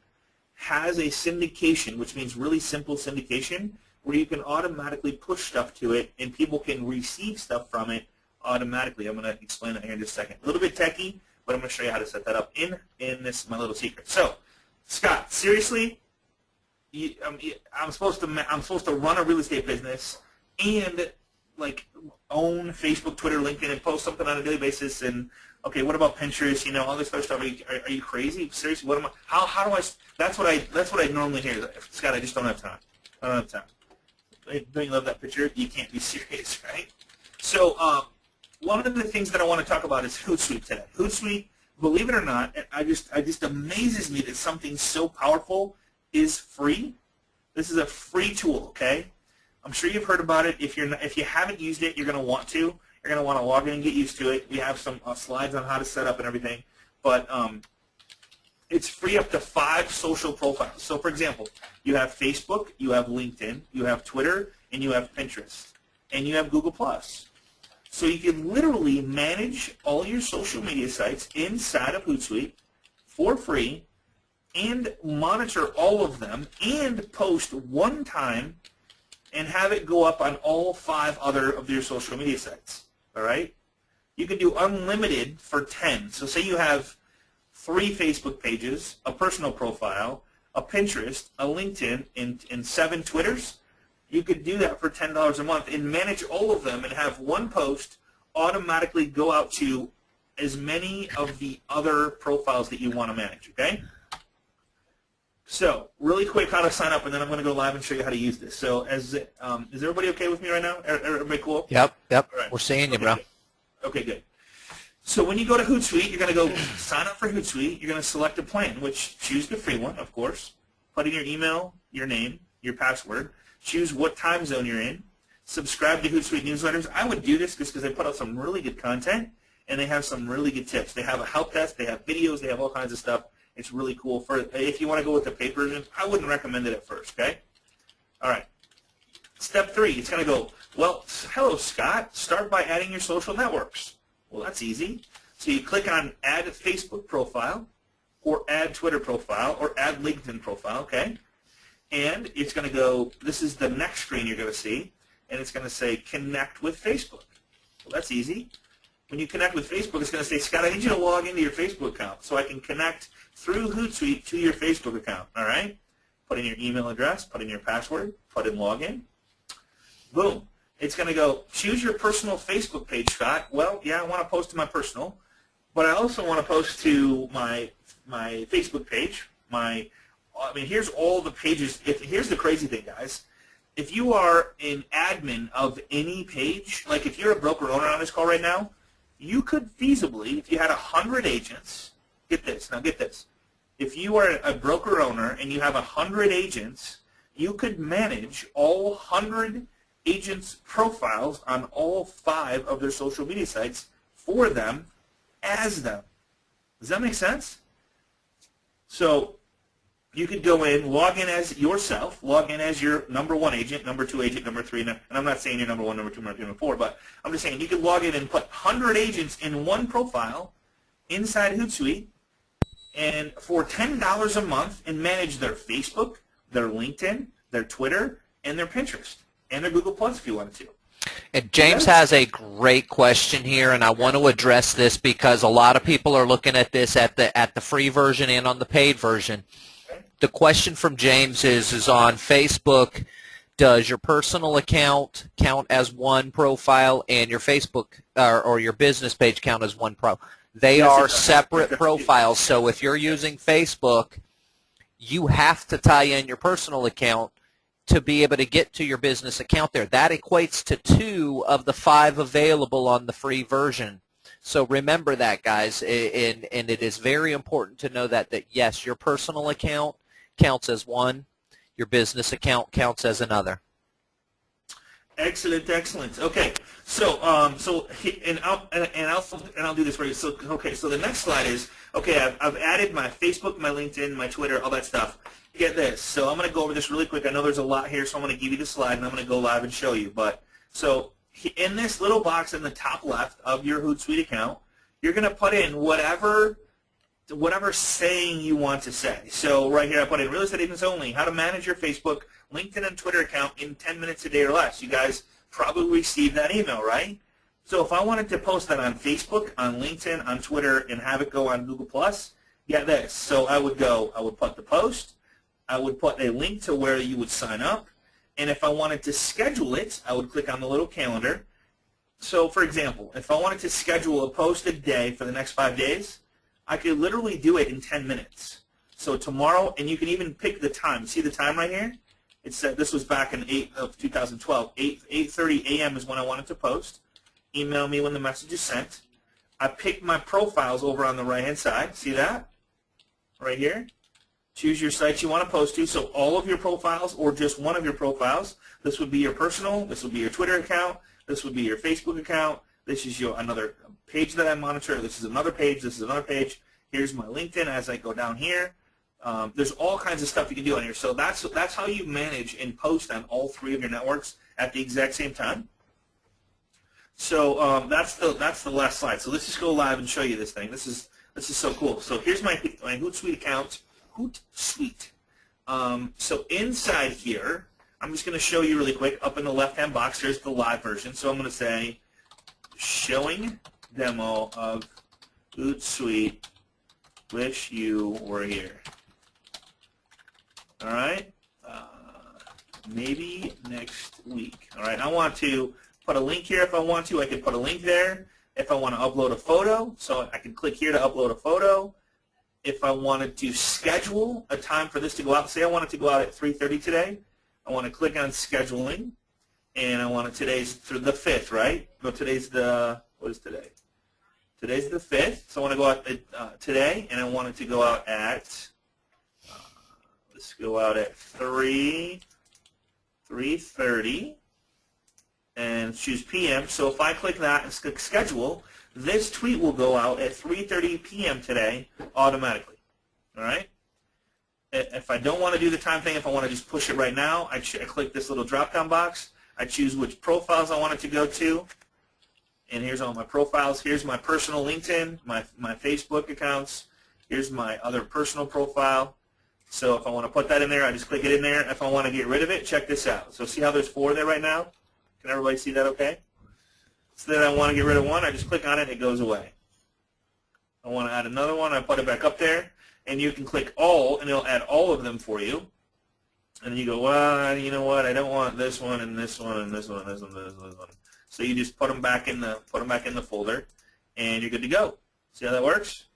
has a syndication, which means really simple syndication, where you can automatically push stuff to it and people can receive stuff from it automatically. I'm going to explain that here in just a second. A little bit techy, but I'm going to show you how to set that up in this my little secret. So, Scott, seriously, I'm supposed to run a real estate business and like own Facebook, Twitter, LinkedIn, and post something on a daily basis. And okay, what about Pinterest? You know, all this other stuff. Are you crazy? Seriously, what am I? How do I? That's what I normally hear. Scott, I just don't have time. I don't have time. Don't you love that picture? You can't be serious, right? So one of the things that I want to talk about is Hootsuite today. Hootsuite, believe it or not, it just amazes me that something so powerful is free. This is a free tool, okay? I'm sure you've heard about it. If you haven't used it, you're going to want to. You're going to want to log in and get used to it. We have some slides on how to set up and everything. But it's free up to 5 social profiles. So, for example, you have Facebook, you have LinkedIn, you have Twitter, and you have Pinterest, and you have Google+. So you can literally manage all your social media sites inside of Hootsuite for free and monitor all of them and post one time and have it go up on all 5 other of your social media sites. All right? You can do unlimited for 10. So say you have 3 Facebook pages, a personal profile, a Pinterest, a LinkedIn, and 7 Twitters. You could do that for $10 a month and manage all of them and have one post automatically go out to as many of the other profiles that you want to manage, okay? So, really quick how to sign up, and then I'm going to go live and show you how to use this. So, is everybody okay with me right now? Everybody cool? Yep. Right. We're seeing you, bro. Good. Okay, good. So when you go to Hootsuite, you're going to go sign up for Hootsuite. You're going to select a plan, which choose the free one, of course. Put in your email, your name, your password. Choose what time zone you're in. Subscribe to Hootsuite newsletters. I would do this because they put out some really good content, and they have some really good tips. They have a help desk. They have videos. They have all kinds of stuff. It's really cool. If you want to go with the paid version, I wouldn't recommend it at first, okay? All right. Step 3, it's going to go, well, hello, Scott. Start by adding your social networks. Well, that's easy. So you click on Add Facebook Profile or Add Twitter Profile or Add LinkedIn Profile, okay? And it's going to go, this is the next screen you're going to see, and it's going to say Connect with Facebook. Well, that's easy. When you connect with Facebook, it's going to say, Scott, I need you to log into your Facebook account so I can connect through Hootsuite to your Facebook account, all right? Put in your email address, put in your password, put in login. Boom. It's going to go, choose your personal Facebook page, Scott. Well, yeah, I want to post to my personal, but I also want to post to my Facebook page. Here's all the pages. Here's the crazy thing, guys. If you are an admin of any page, like if you're a broker owner on this call right now, you could feasibly, if you had 100 agents, get this. If you are a broker owner and you have 100 agents, you could manage all 100 agents' profiles on all 5 of their social media sites for them as them. Does that make sense? So you could go in, log in as yourself, log in as your number 1 agent, number 2 agent, number 3, and I'm not saying you're number 1, number 2, number 3, number 4, but I'm just saying you could log in and put 100 agents in one profile inside Hootsuite and for $10 a month and manage their Facebook, their LinkedIn, their Twitter, and their Pinterest, and their Google Plus if you wanted to. And James has a great question here, and I want to address this because a lot of people are looking at this at the free version and on the paid version. The question from James is on Facebook, does your personal account count as one profile and your Facebook or your business page count as one profile? They are separate profiles, so if you're using Facebook, you have to tie in your personal account to be able to get to your business account there. That equates to 2 of the 5 available on the free version. So remember that, guys, and it is very important to know that yes, your personal account counts as one, your business account counts as another. Excellent, excellent. Okay, so I'll do this for you. So so the next slide is I've added my Facebook, my LinkedIn, my Twitter, all that stuff. Get this. So I'm going to go over this really quick. I know there's a lot here, so I'm going to give you the slide and I'm going to go live and show you. But so in this little box in the top left of your Hootsuite account, you're going to put in whatever saying you want to say. So right here I put in real estate agents only, how to manage your Facebook, LinkedIn, and Twitter account in 10 minutes a day or less. You guys probably received that email, right? So if I wanted to post that on Facebook, on LinkedIn, on Twitter, and have it go on Google+, get this. So I would put the post, I would put a link to where you would sign up, and if I wanted to schedule it, I would click on the little calendar. So for example, if I wanted to schedule a post a day for the next 5 days, I could literally do it in 10 minutes. So tomorrow, and you can even pick the time. See the time right here? It said this was back in 2012. 8:30 a.m. is when I wanted to post. Email me when the message is sent. I pick my profiles over on the right-hand side. See that? Right here. Choose your sites you want to post to, so all of your profiles or just one of your profiles. This would be your personal, this would be your Twitter account, this would be your Facebook account, this is another page that I monitor, this is another page, this is another page. Here's my LinkedIn as I go down here. There's all kinds of stuff you can do on here. So that's how you manage and post on all three of your networks at the exact same time. So that's the last slide. So let's just go live and show you this thing. This is so cool. So here's my Hootsuite account. Hootsuite. So inside here, I'm just going to show you really quick. Up in the left-hand box, there's the live version. So I'm going to say, showing demo of Hootsuite. Wish you were here. All right. Maybe next week. All right. I want to put a link here if I want to. I can put a link there. If I want to upload a photo, so I can click here to upload a photo. If I wanted to schedule a time for this to go out, say I want it to go out at 3:30 today, I want to click on scheduling, and I want it today's through the 5th, right? No, today's the, what is today? Today's the 5th, so I want to go out today, and I want it to go out at, let's go out at 3:30, and choose PM. So if I click that and click schedule, this tweet will go out at 3:30 p.m. today automatically. All right? If I don't want to do the time thing, if I want to just push it right now, I click this little drop-down box. I choose which profiles I want it to go to. And here's all my profiles. Here's my personal LinkedIn, my Facebook accounts. Here's my other personal profile. So if I want to put that in there, I just click it in there. If I want to get rid of it, check this out. So see how there's 4 there right now? Can everybody see that okay? So then I want to get rid of one, I just click on it, it goes away. I want to add another one, I put it back up there, and you can click all, and it'll add all of them for you. And then you go, well, you know what, I don't want this one, and this one, and this one, and this one, and this one, and this one. So you just put them back in the folder, and you're good to go. See how that works?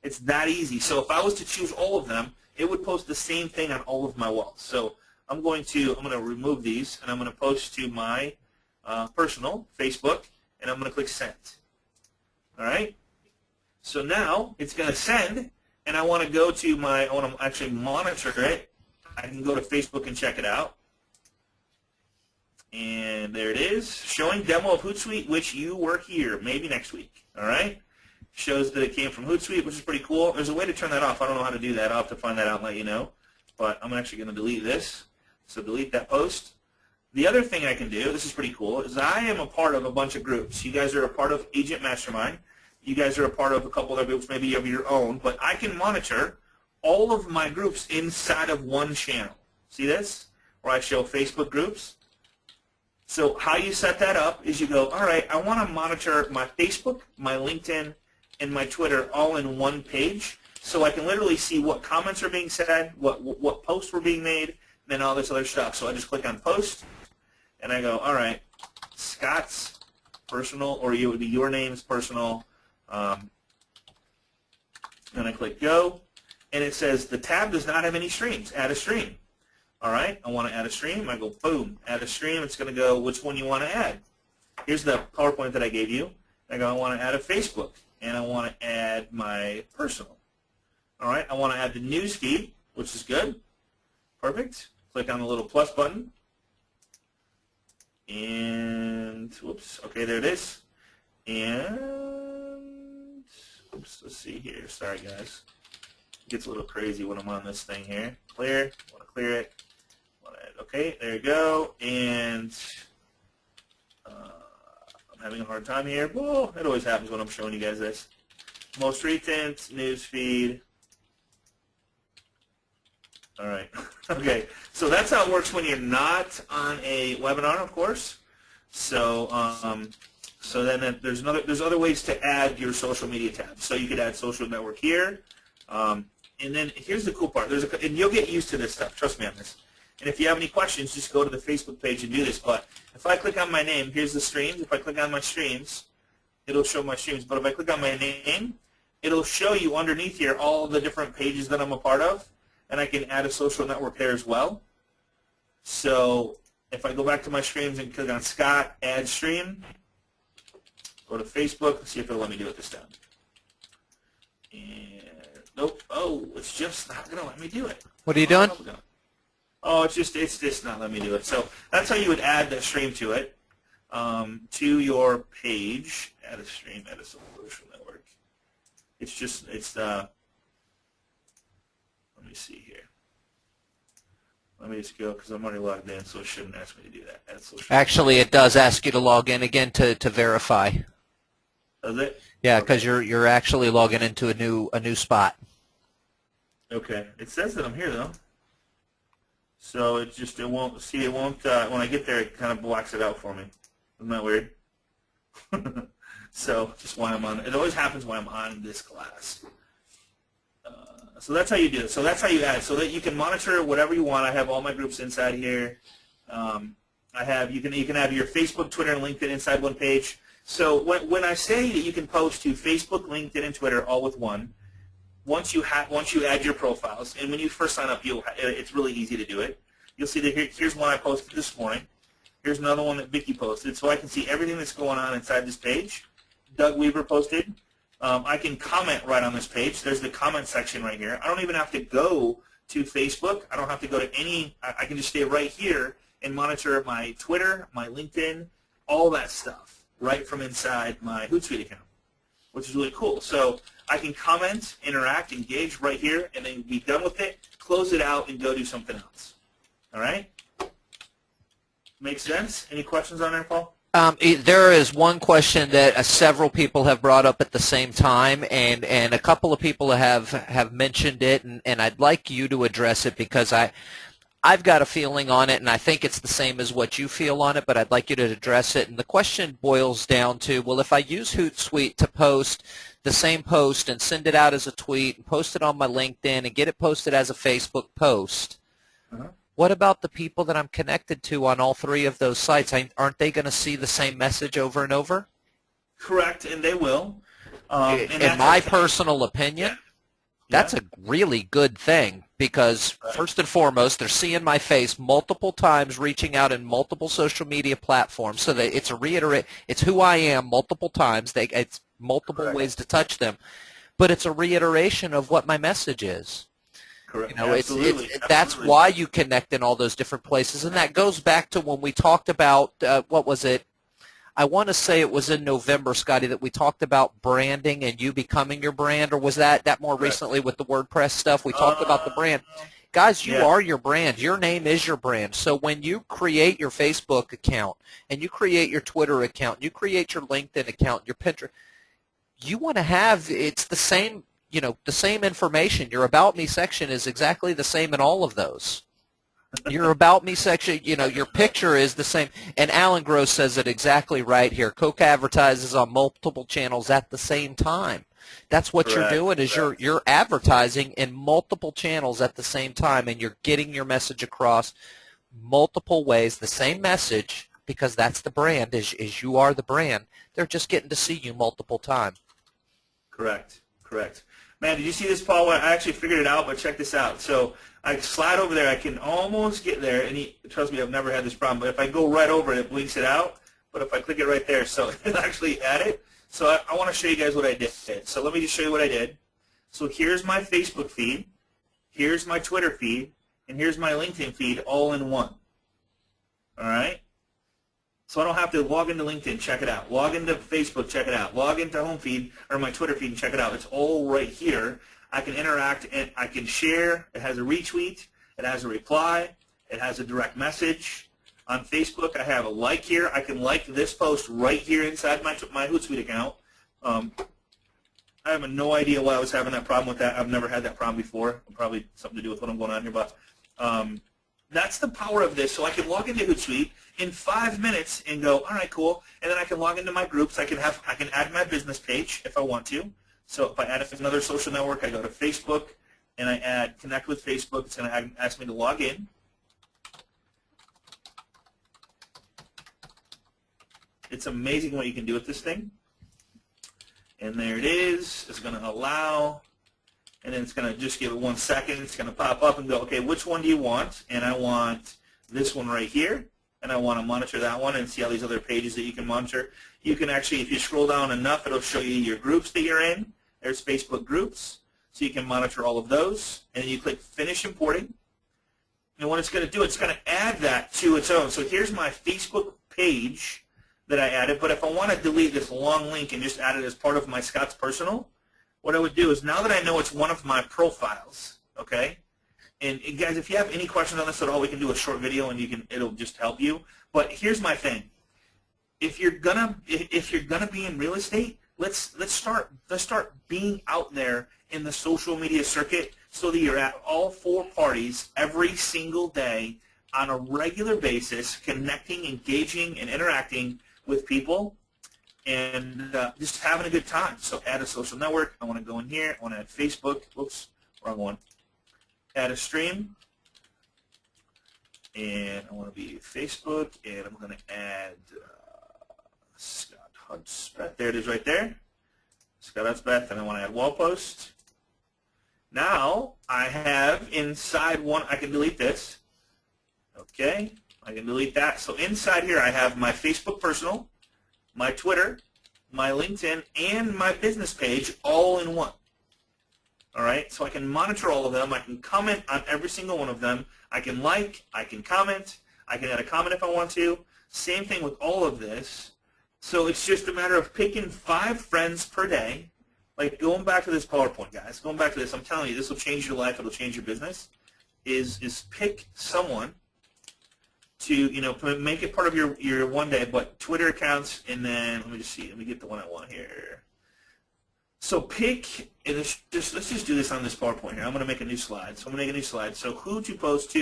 It's that easy. So if I was to choose all of them, it would post the same thing on all of my walls. So I'm going to remove these, and I'm going to post to my personal Facebook, and I'm going to click send. All right? So now it's going to send, and I want to go to I want to actually monitor it. I can go to Facebook and check it out. And there it is, showing demo of Hootsuite, which you were here, maybe next week. All right? Shows that it came from Hootsuite, which is pretty cool. There's a way to turn that off. I don't know how to do that. I'll have to find that out and let you know. But I'm actually going to delete this. So delete that post. The other thing I can do, this is pretty cool, is I am a part of a bunch of groups. You guys are a part of Agent Mastermind. You guys are a part of a couple other groups, maybe of your own. But I can monitor all of my groups inside of one channel. See this? Where I show Facebook groups. So how you set that up is you go, all right, I want to monitor my Facebook, my LinkedIn, and my Twitter all in one page. So I can literally see what comments are being said, what posts were being made, and then all this other stuff. So I just click on post, and I go, all right, Scott's personal, or it would be your name's personal, and I click go, and it says the tab does not have any streams. Add a stream. All right, I want to add a stream. I go, boom, add a stream. It's going to go, which one you want to add. Here's the PowerPoint that I gave you. I go, I want to add a Facebook, and I want to add my personal. All right, I want to add the news feed, which is good. Perfect. Click on the little plus button. And, whoops, okay, there it is. And, oops, let's see here. Sorry, guys. It gets a little crazy when I'm on this thing here. Clear. Want to clear it. Okay, there you go. And I'm having a hard time here. Well, it always happens when I'm showing you guys this. Most recent news feed. All right. Okay. So that's how it works when you're not on a webinar, of course. So so then there's other ways to add your social media tab. So you could add social network here. And then here's the cool part. And you'll get used to this stuff. Trust me on this. And if you have any questions, just go to the Facebook page and do this. But if I click on my name, here's the streams. If I click on my streams, it'll show my streams. But if I click on my name, it'll show you underneath here all the different pages that I'm a part of. And I can add a social network there as well. So if I go back to my streams and click on Scott, add stream, go to Facebook, let's see if it'll let me do it this time. And Nope. Oh, it's just not going to let me do it. What are you doing? Oh, it's just not letting me do it. So that's how you would add the stream to it, to your page. Add a stream, add a social network. Let me see here. Let me just go because I'm already logged in, so it shouldn't ask me to do that. Add social Actually, it does ask you to log in again to verify. Does it? Yeah, because you're actually logging into a new spot. Okay. It says that I'm here though. So it won't when I get there it kind of blocks it out for me. Isn't that weird? So just why I'm on it always happens when I'm on this class. So that's how you do it. So that's how you add so that you can monitor whatever you want. I have all my groups inside here. You can have your Facebook, Twitter, and LinkedIn inside one page. So when I say that you can post to Facebook, LinkedIn, and Twitter all with one, once you add your profiles, and when you first sign up, it's really easy to do it. You'll see that here's one I posted this morning. Here's another one that Vicki posted, so I can see everything that's going on inside this page. Doug Weaver posted. I can comment right on this page. There's the comment section right here. I don't even have to go to Facebook. I don't have to go to any. I can just stay right here and monitor my Twitter, my LinkedIn, all that stuff right from inside my Hootsuite account, which is really cool. So I can comment, interact, engage right here, and then be done with it, close it out, and go do something else. All right? Make sense? Any questions on there, Paul? There is one question that several people have brought up at the same time, and a couple of people have mentioned it, and I'd like you to address it because I've got a feeling on it, and I think it's the same as what you feel on it, but I'd like you to address it. And the question boils down to, well, if I use Hootsuite to post the same post and send it out as a tweet and post it on my LinkedIn and get it posted as a Facebook post, what about the people that I'm connected to on all three of those sites? Aren't they going to see the same message over and over? Correct, and they will. In my personal opinion, that's a really good thing because, first and foremost, they're seeing my face multiple times, reaching out in multiple social media platforms. So that it's who I am multiple times. It's multiple ways to touch them. But it's a reiteration of what my message is. Correct. You know, Absolutely. That's why you connect in all those different places. And that goes back to when we talked about, what was it? I want to say it was in November, Scotty, that we talked about branding and you becoming your brand, or was that more recently with the WordPress stuff? We talked about the brand. Guys, you are your brand. Your name is your brand. So when you create your Facebook account and you create your Twitter account, you create your LinkedIn account, your Pinterest, you want to have, it's the same, the same information. Your About Me section is exactly the same in all of those. Your About Me section, your picture is the same. And Alan Gross says it exactly right here. Coke advertises on multiple channels at the same time. That's what you're doing is you're advertising in multiple channels at the same time, and you're getting your message across multiple ways, the same message, because that's the brand, is you are the brand. They're just getting to see you multiple times. Correct. Man, did you see this, Paul? I actually figured it out, but check this out. So I slide over there. I can almost get there, and trust me, I've never had this problem. But if I go right over it, it blinks it out. But if I click it right there, so it actually added. So I want to show you guys what I did. So let me just show you what I did. So here's my Facebook feed, here's my Twitter feed, and here's my LinkedIn feed all in one. All right? So I don't have to log into LinkedIn, check it out. Log into Facebook, check it out. Log into home feed or my Twitter feed and check it out. It's all right here. I can interact and I can share. It has a retweet. It has a reply. It has a direct message. On Facebook, I have a like here. I can like this post right here inside my Hootsuite account. I have no idea why I was having that problem with that. I've never had that problem before. Probably something to do with what I'm going on here, but that's the power of this. So I can log into Hootsuite in 5 minutes and go, all right, cool. And then I can log into my groups. I can add my business page if I want to. So if I add another social network, I go to Facebook and I add connect with Facebook. It's going to ask me to log in. It's amazing what you can do with this thing. And there it is. It's going to allow. And then it's going to just give it 1 second. It's going to pop up and go, okay, which one do you want? And I want this one right here. And I want to monitor that one and see all these other pages that you can monitor. You can actually, if you scroll down enough, it'll show you your groups that you're in. There's Facebook groups. so you can monitor all of those. And then you click Finish Importing. And what it's going to do, it's going to add that to its own. So here's my Facebook page that I added, but if I want to delete this long link and just add it as part of my Scott's Personal, what I would do is, now that I know it's one of my profiles, okay, and guys, if you have any questions on this at all, we can do a short video and it'll just help you. But here's my thing: if you're gonna be in real estate, let's start being out there in the social media circuit, so that you're at all 4 parties every single day on a regular basis, connecting, engaging, and interacting with people, and just having a good time. So add a social network. I want to go in here. I want to add Facebook. Whoops, wrong one. Add a stream. And I want to be Facebook, and I'm going to add Scott Hudspeth. There it is right there. Scott Hudspeth, and I want to add wall post. Now I have inside one, I can delete this. Okay, I can delete that. So inside here I have my Facebook personal, my Twitter, my LinkedIn, and my business page all in one. All right, so I can monitor all of them. I can comment on every single one of them. I can like, I can comment, I can add a comment if I want to. Same thing with all of this. So it's just a matter of picking 5 friends per day. Like, going back to this PowerPoint, guys, going back to this, I'm telling you, this will change your life, it'll change your business, is pick someone to, you know, make it part of your one day, but Twitter accounts, and then, let me just see, let me get the one I want here. So pick, and let's just do this on this PowerPoint here. I'm going to make a new slide. So I'm going to make a new slide. So who to post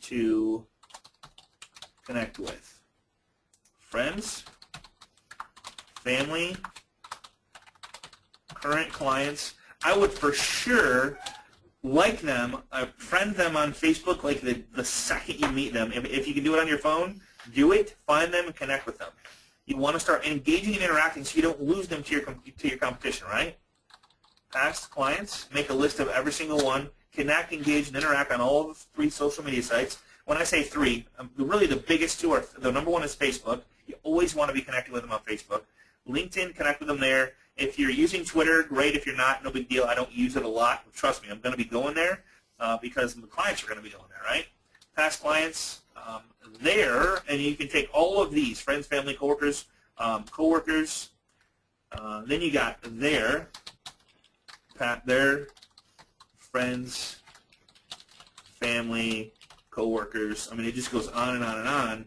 to connect with? Friends, family, current clients. I would for sure like them, friend them on Facebook like the second you meet them. If you can do it on your phone, do it. Find them and connect with them. You want to start engaging and interacting so you don't lose them to your competition, right? Past clients, make a list of every single one. Connect, engage, and interact on all of the 3 social media sites. When I say 3, really the biggest 2 are, the number 1 is Facebook. You always want to be connecting with them on Facebook. LinkedIn, connect with them there. If you're using Twitter, great. If you're not, no big deal. I don't use it a lot. Trust me, I'm going to be going there because the clients are going to be going there, right? Past clients there, and you can take all of these, friends, family, coworkers, then you got their friends, family, coworkers. I mean, it just goes on and on and on,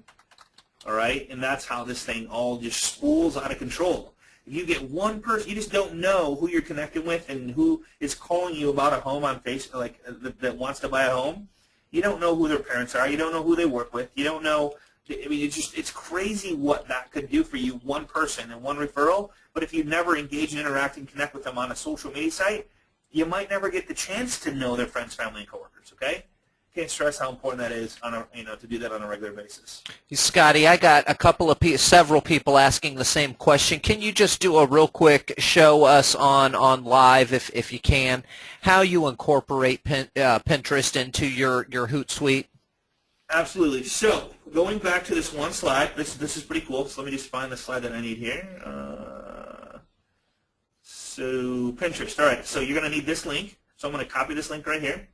all right? And that's how this thing all just spools out of control. If you get one person, you just don't know who you're connected with and who is calling you about a home on Facebook, like that wants to buy a home. You don't know who their parents are. You don't know who they work with. You don't know. I mean, it's crazy what that could do for you, one person and one referral. But if you never engage and interact and connect with them on a social media site, you might never get the chance to know their friends, family, and coworkers. Okay. Can't stress how important that is to do that on a regular basis. Scotty, I got several people asking the same question. Can you just do a real quick show us on live, if you can, how you incorporate Pinterest into your Hootsuite? Absolutely. So going back to this one slide, this is pretty cool. So let me just find the slide that I need here. So Pinterest. All right. So you're going to need this link. So I'm going to copy this link right here.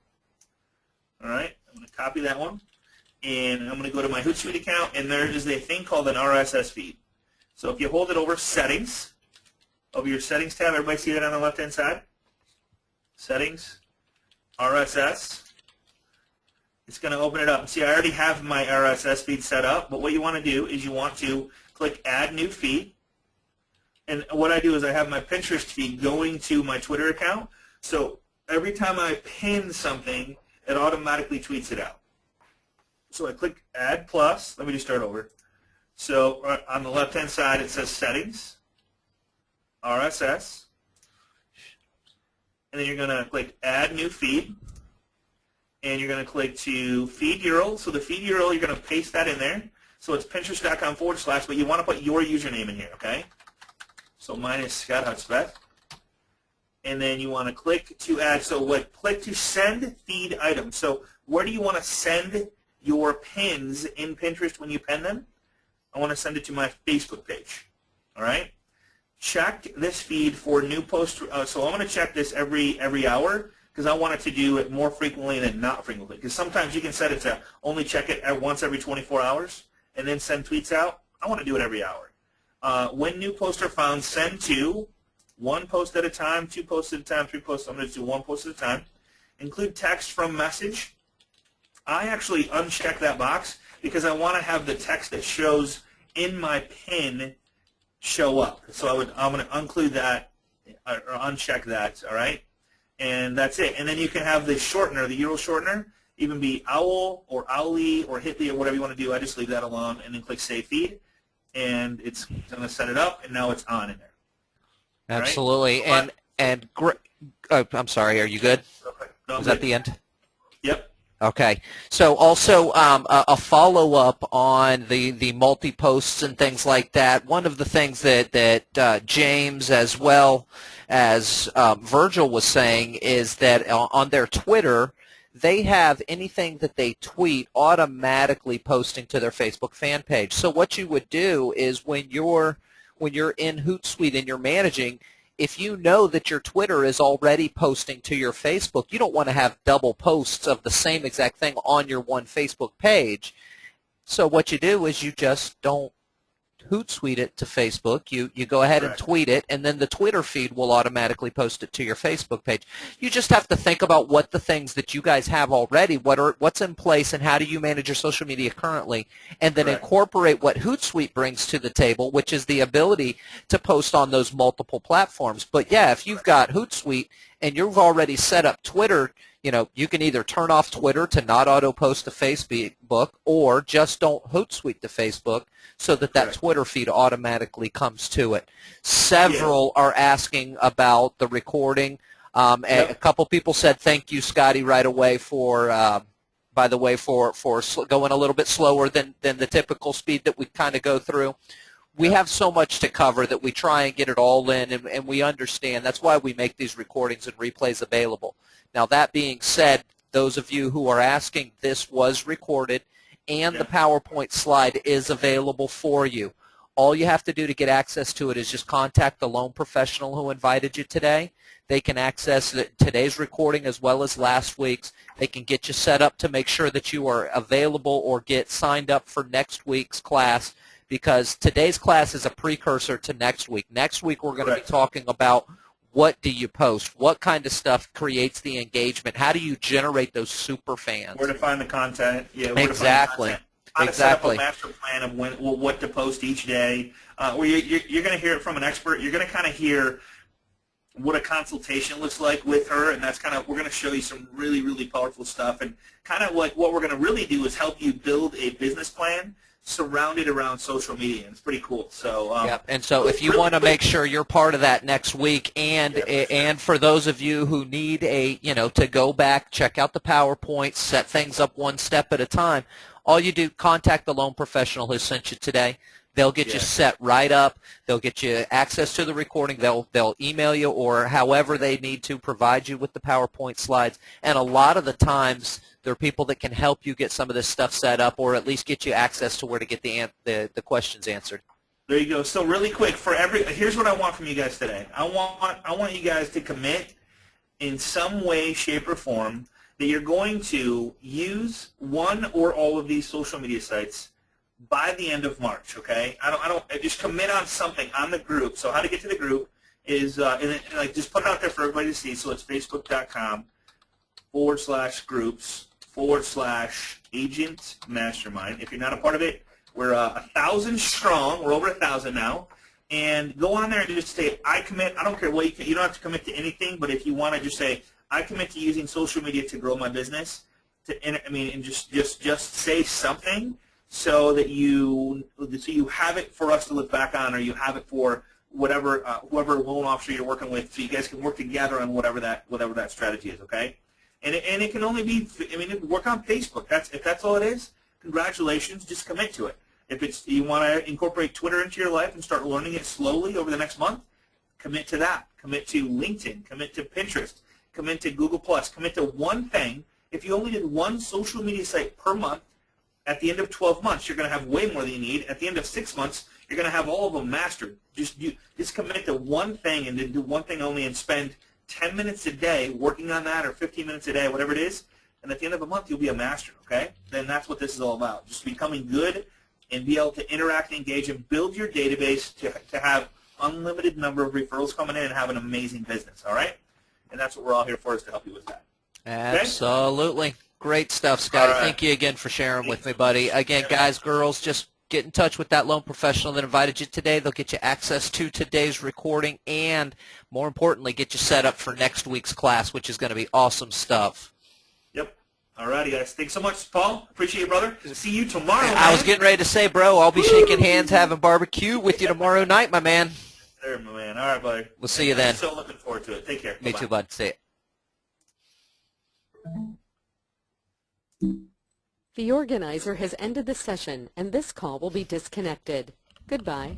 All right, I'm going to copy that one, and I'm going to go to my Hootsuite account, and there is a thing called an RSS feed. So if you hold it over Settings, over your Settings tab, everybody see that on the left-hand side? Settings, RSS. It's going to open it up. See, I already have my RSS feed set up, but what you want to do is you want to click Add New Feed, and what I do is I have my Pinterest feed going to my Twitter account, so every time I pin something, it automatically tweets it out. So I click Add Plus. Let me just start over. So on the left-hand side, it says Settings, RSS, and then you're going to click Add New Feed, and you're going to click to Feed URL. So the feed URL, you're going to paste that in there. So it's pinterest.com/, but you want to put your username in here, okay? So mine is Scott Hudspeth. And then you want to click to add. So click to send feed items. So where do you want to send your pins in Pinterest when you pin them? I want to send it to my Facebook page. All right. check this feed for new posts. So I'm going to check this every hour because I want it to do it more frequently than not frequently. Because sometimes you can set it to only check it at once every 24 hours and then send tweets out. I want to do it every hour. When new posts are found, send to 1 post at a time, 2 posts at a time, 3 posts. I'm going to do 1 post at a time. Include text from message. I actually uncheck that box because I want to have the text that shows in my pin show up. So I'm going to include that or uncheck that, all right? And that's it. And then you can have the shortener, the URL shortener, even be OWL or OWLY or Hitly or whatever you want to do. I just leave that alone and then click Save Feed. And it's going to set it up, and now it's on in there. Absolutely. Right? I'm sorry, are you good? No, Was that the end? Yep. Okay. So also a follow-up on the multi-posts and things like that. One of the things that James as well as Virgil was saying is that on their Twitter, they have anything that they tweet automatically posting to their Facebook fan page. So what you would do is when you're in Hootsuite and you're managing, if you know that your Twitter is already posting to your Facebook, you don't want to have double posts of the same exact thing on your one Facebook page. So what you do is you just don't Hootsuite it to Facebook. You go ahead and tweet it, and then the Twitter feed will automatically post it to your Facebook page. You just have to think about what the things that you guys have already, what's in place, and how do you manage your social media currently, and then incorporate what Hootsuite brings to the table, which is the ability to post on those multiple platforms. But yeah, if you've got Hootsuite and you've already set up Twitter, you can either turn off Twitter to not auto-post to Facebook or just don't Hootsuite to Facebook so that Twitter feed automatically comes to it. Several are asking about the recording. A couple people said thank you, Scotty, right away for going a little bit slower than the typical speed that we kind of go through. We have so much to cover that we try and get it all in, and we understand. That's why we make these recordings and replays available. Now, that being said, those of you who are asking, this was recorded, and the PowerPoint slide is available for you. All you have to do to get access to it is just contact the loan professional who invited you today. They can access today's recording as well as last week's. They can get you set up to make sure that you are available or get signed up for next week's class, because today's class is a precursor to next week. Next week we're going to be talking about what do you post, what kind of stuff creates the engagement, how do you generate those super fans. Where to find the content. Yeah, exactly. How to set up a master plan of what to post each day. Where you're going to hear it from an expert. You're going to kind of hear what a consultation looks like with her, and that's we're going to show you some really, really powerful stuff. And kind of what we're going to really do is help you build a business plan surrounded around social media, and it's pretty cool. So and so if you want to make sure you're part of that next week, and for those of you who need to go back, check out the PowerPoint, set things up one step at a time, all you do, contact the loan professional who sent you today. They'll get you set right up. They'll get you access to the recording. They'll email you or however they need to provide you with the PowerPoint slides. And a lot of the times there are people that can help you get some of this stuff set up, or at least get you access to where to get the questions answered. There you go. So really quick, here's what I want from you guys today. I want you guys to commit in some way, shape, or form that you're going to use one or all of these social media sites by the end of March. Okay? I don't just commit on something on the group. So how to get to the group is just put it out there for everybody to see. So it's facebook.com/groups/agent mastermind. If you're not a part of it, we're 1,000 strong. We're over 1,000 now. And go on there and just say, I commit. I don't care what you don't have to commit to anything, but if you want to just say, I commit to using social media to grow my business. And just say something so that you have it for us to look back on, or you have it for whoever loan officer you're working with, so you guys can work together on whatever that strategy is. Okay. And it can only be, work on Facebook. If that's all it is, congratulations, just commit to it. If you want to incorporate Twitter into your life and start learning it slowly over the next month, commit to that. Commit to LinkedIn. Commit to Pinterest. Commit to Google+. Commit to one thing. If you only did one social media site per month, at the end of 12 months, you're going to have way more than you need. At the end of 6 months, you're going to have all of them mastered. Just commit to one thing and then do one thing only and spend 10 minutes a day working on that, or 15 minutes a day, whatever it is, and at the end of the month you'll be a master, okay? Then that's what this is all about, just becoming good and be able to interact and engage and build your database to have unlimited number of referrals coming in and have an amazing business, all right? And that's what we're all here for, is to help you with that. Okay? Absolutely. Great stuff, Scotty. All right. Thank you again for sharing with me, buddy. Again, guys, girls, just get in touch with that loan professional that invited you today. They'll get you access to today's recording and, more importantly, get you set up for next week's class, which is going to be awesome stuff. Yep. All righty, guys. Thanks so much, Paul. Appreciate you, brother. See you tomorrow, man. I was getting ready to say, bro, I'll be shaking hands, having barbecue with you tomorrow night, my man. There, my man. All right, buddy. We'll see you then. I'm so looking forward to it. Take care. Me Bye-bye. too, bud. See ya. The organizer has ended the session, and this call will be disconnected. Goodbye.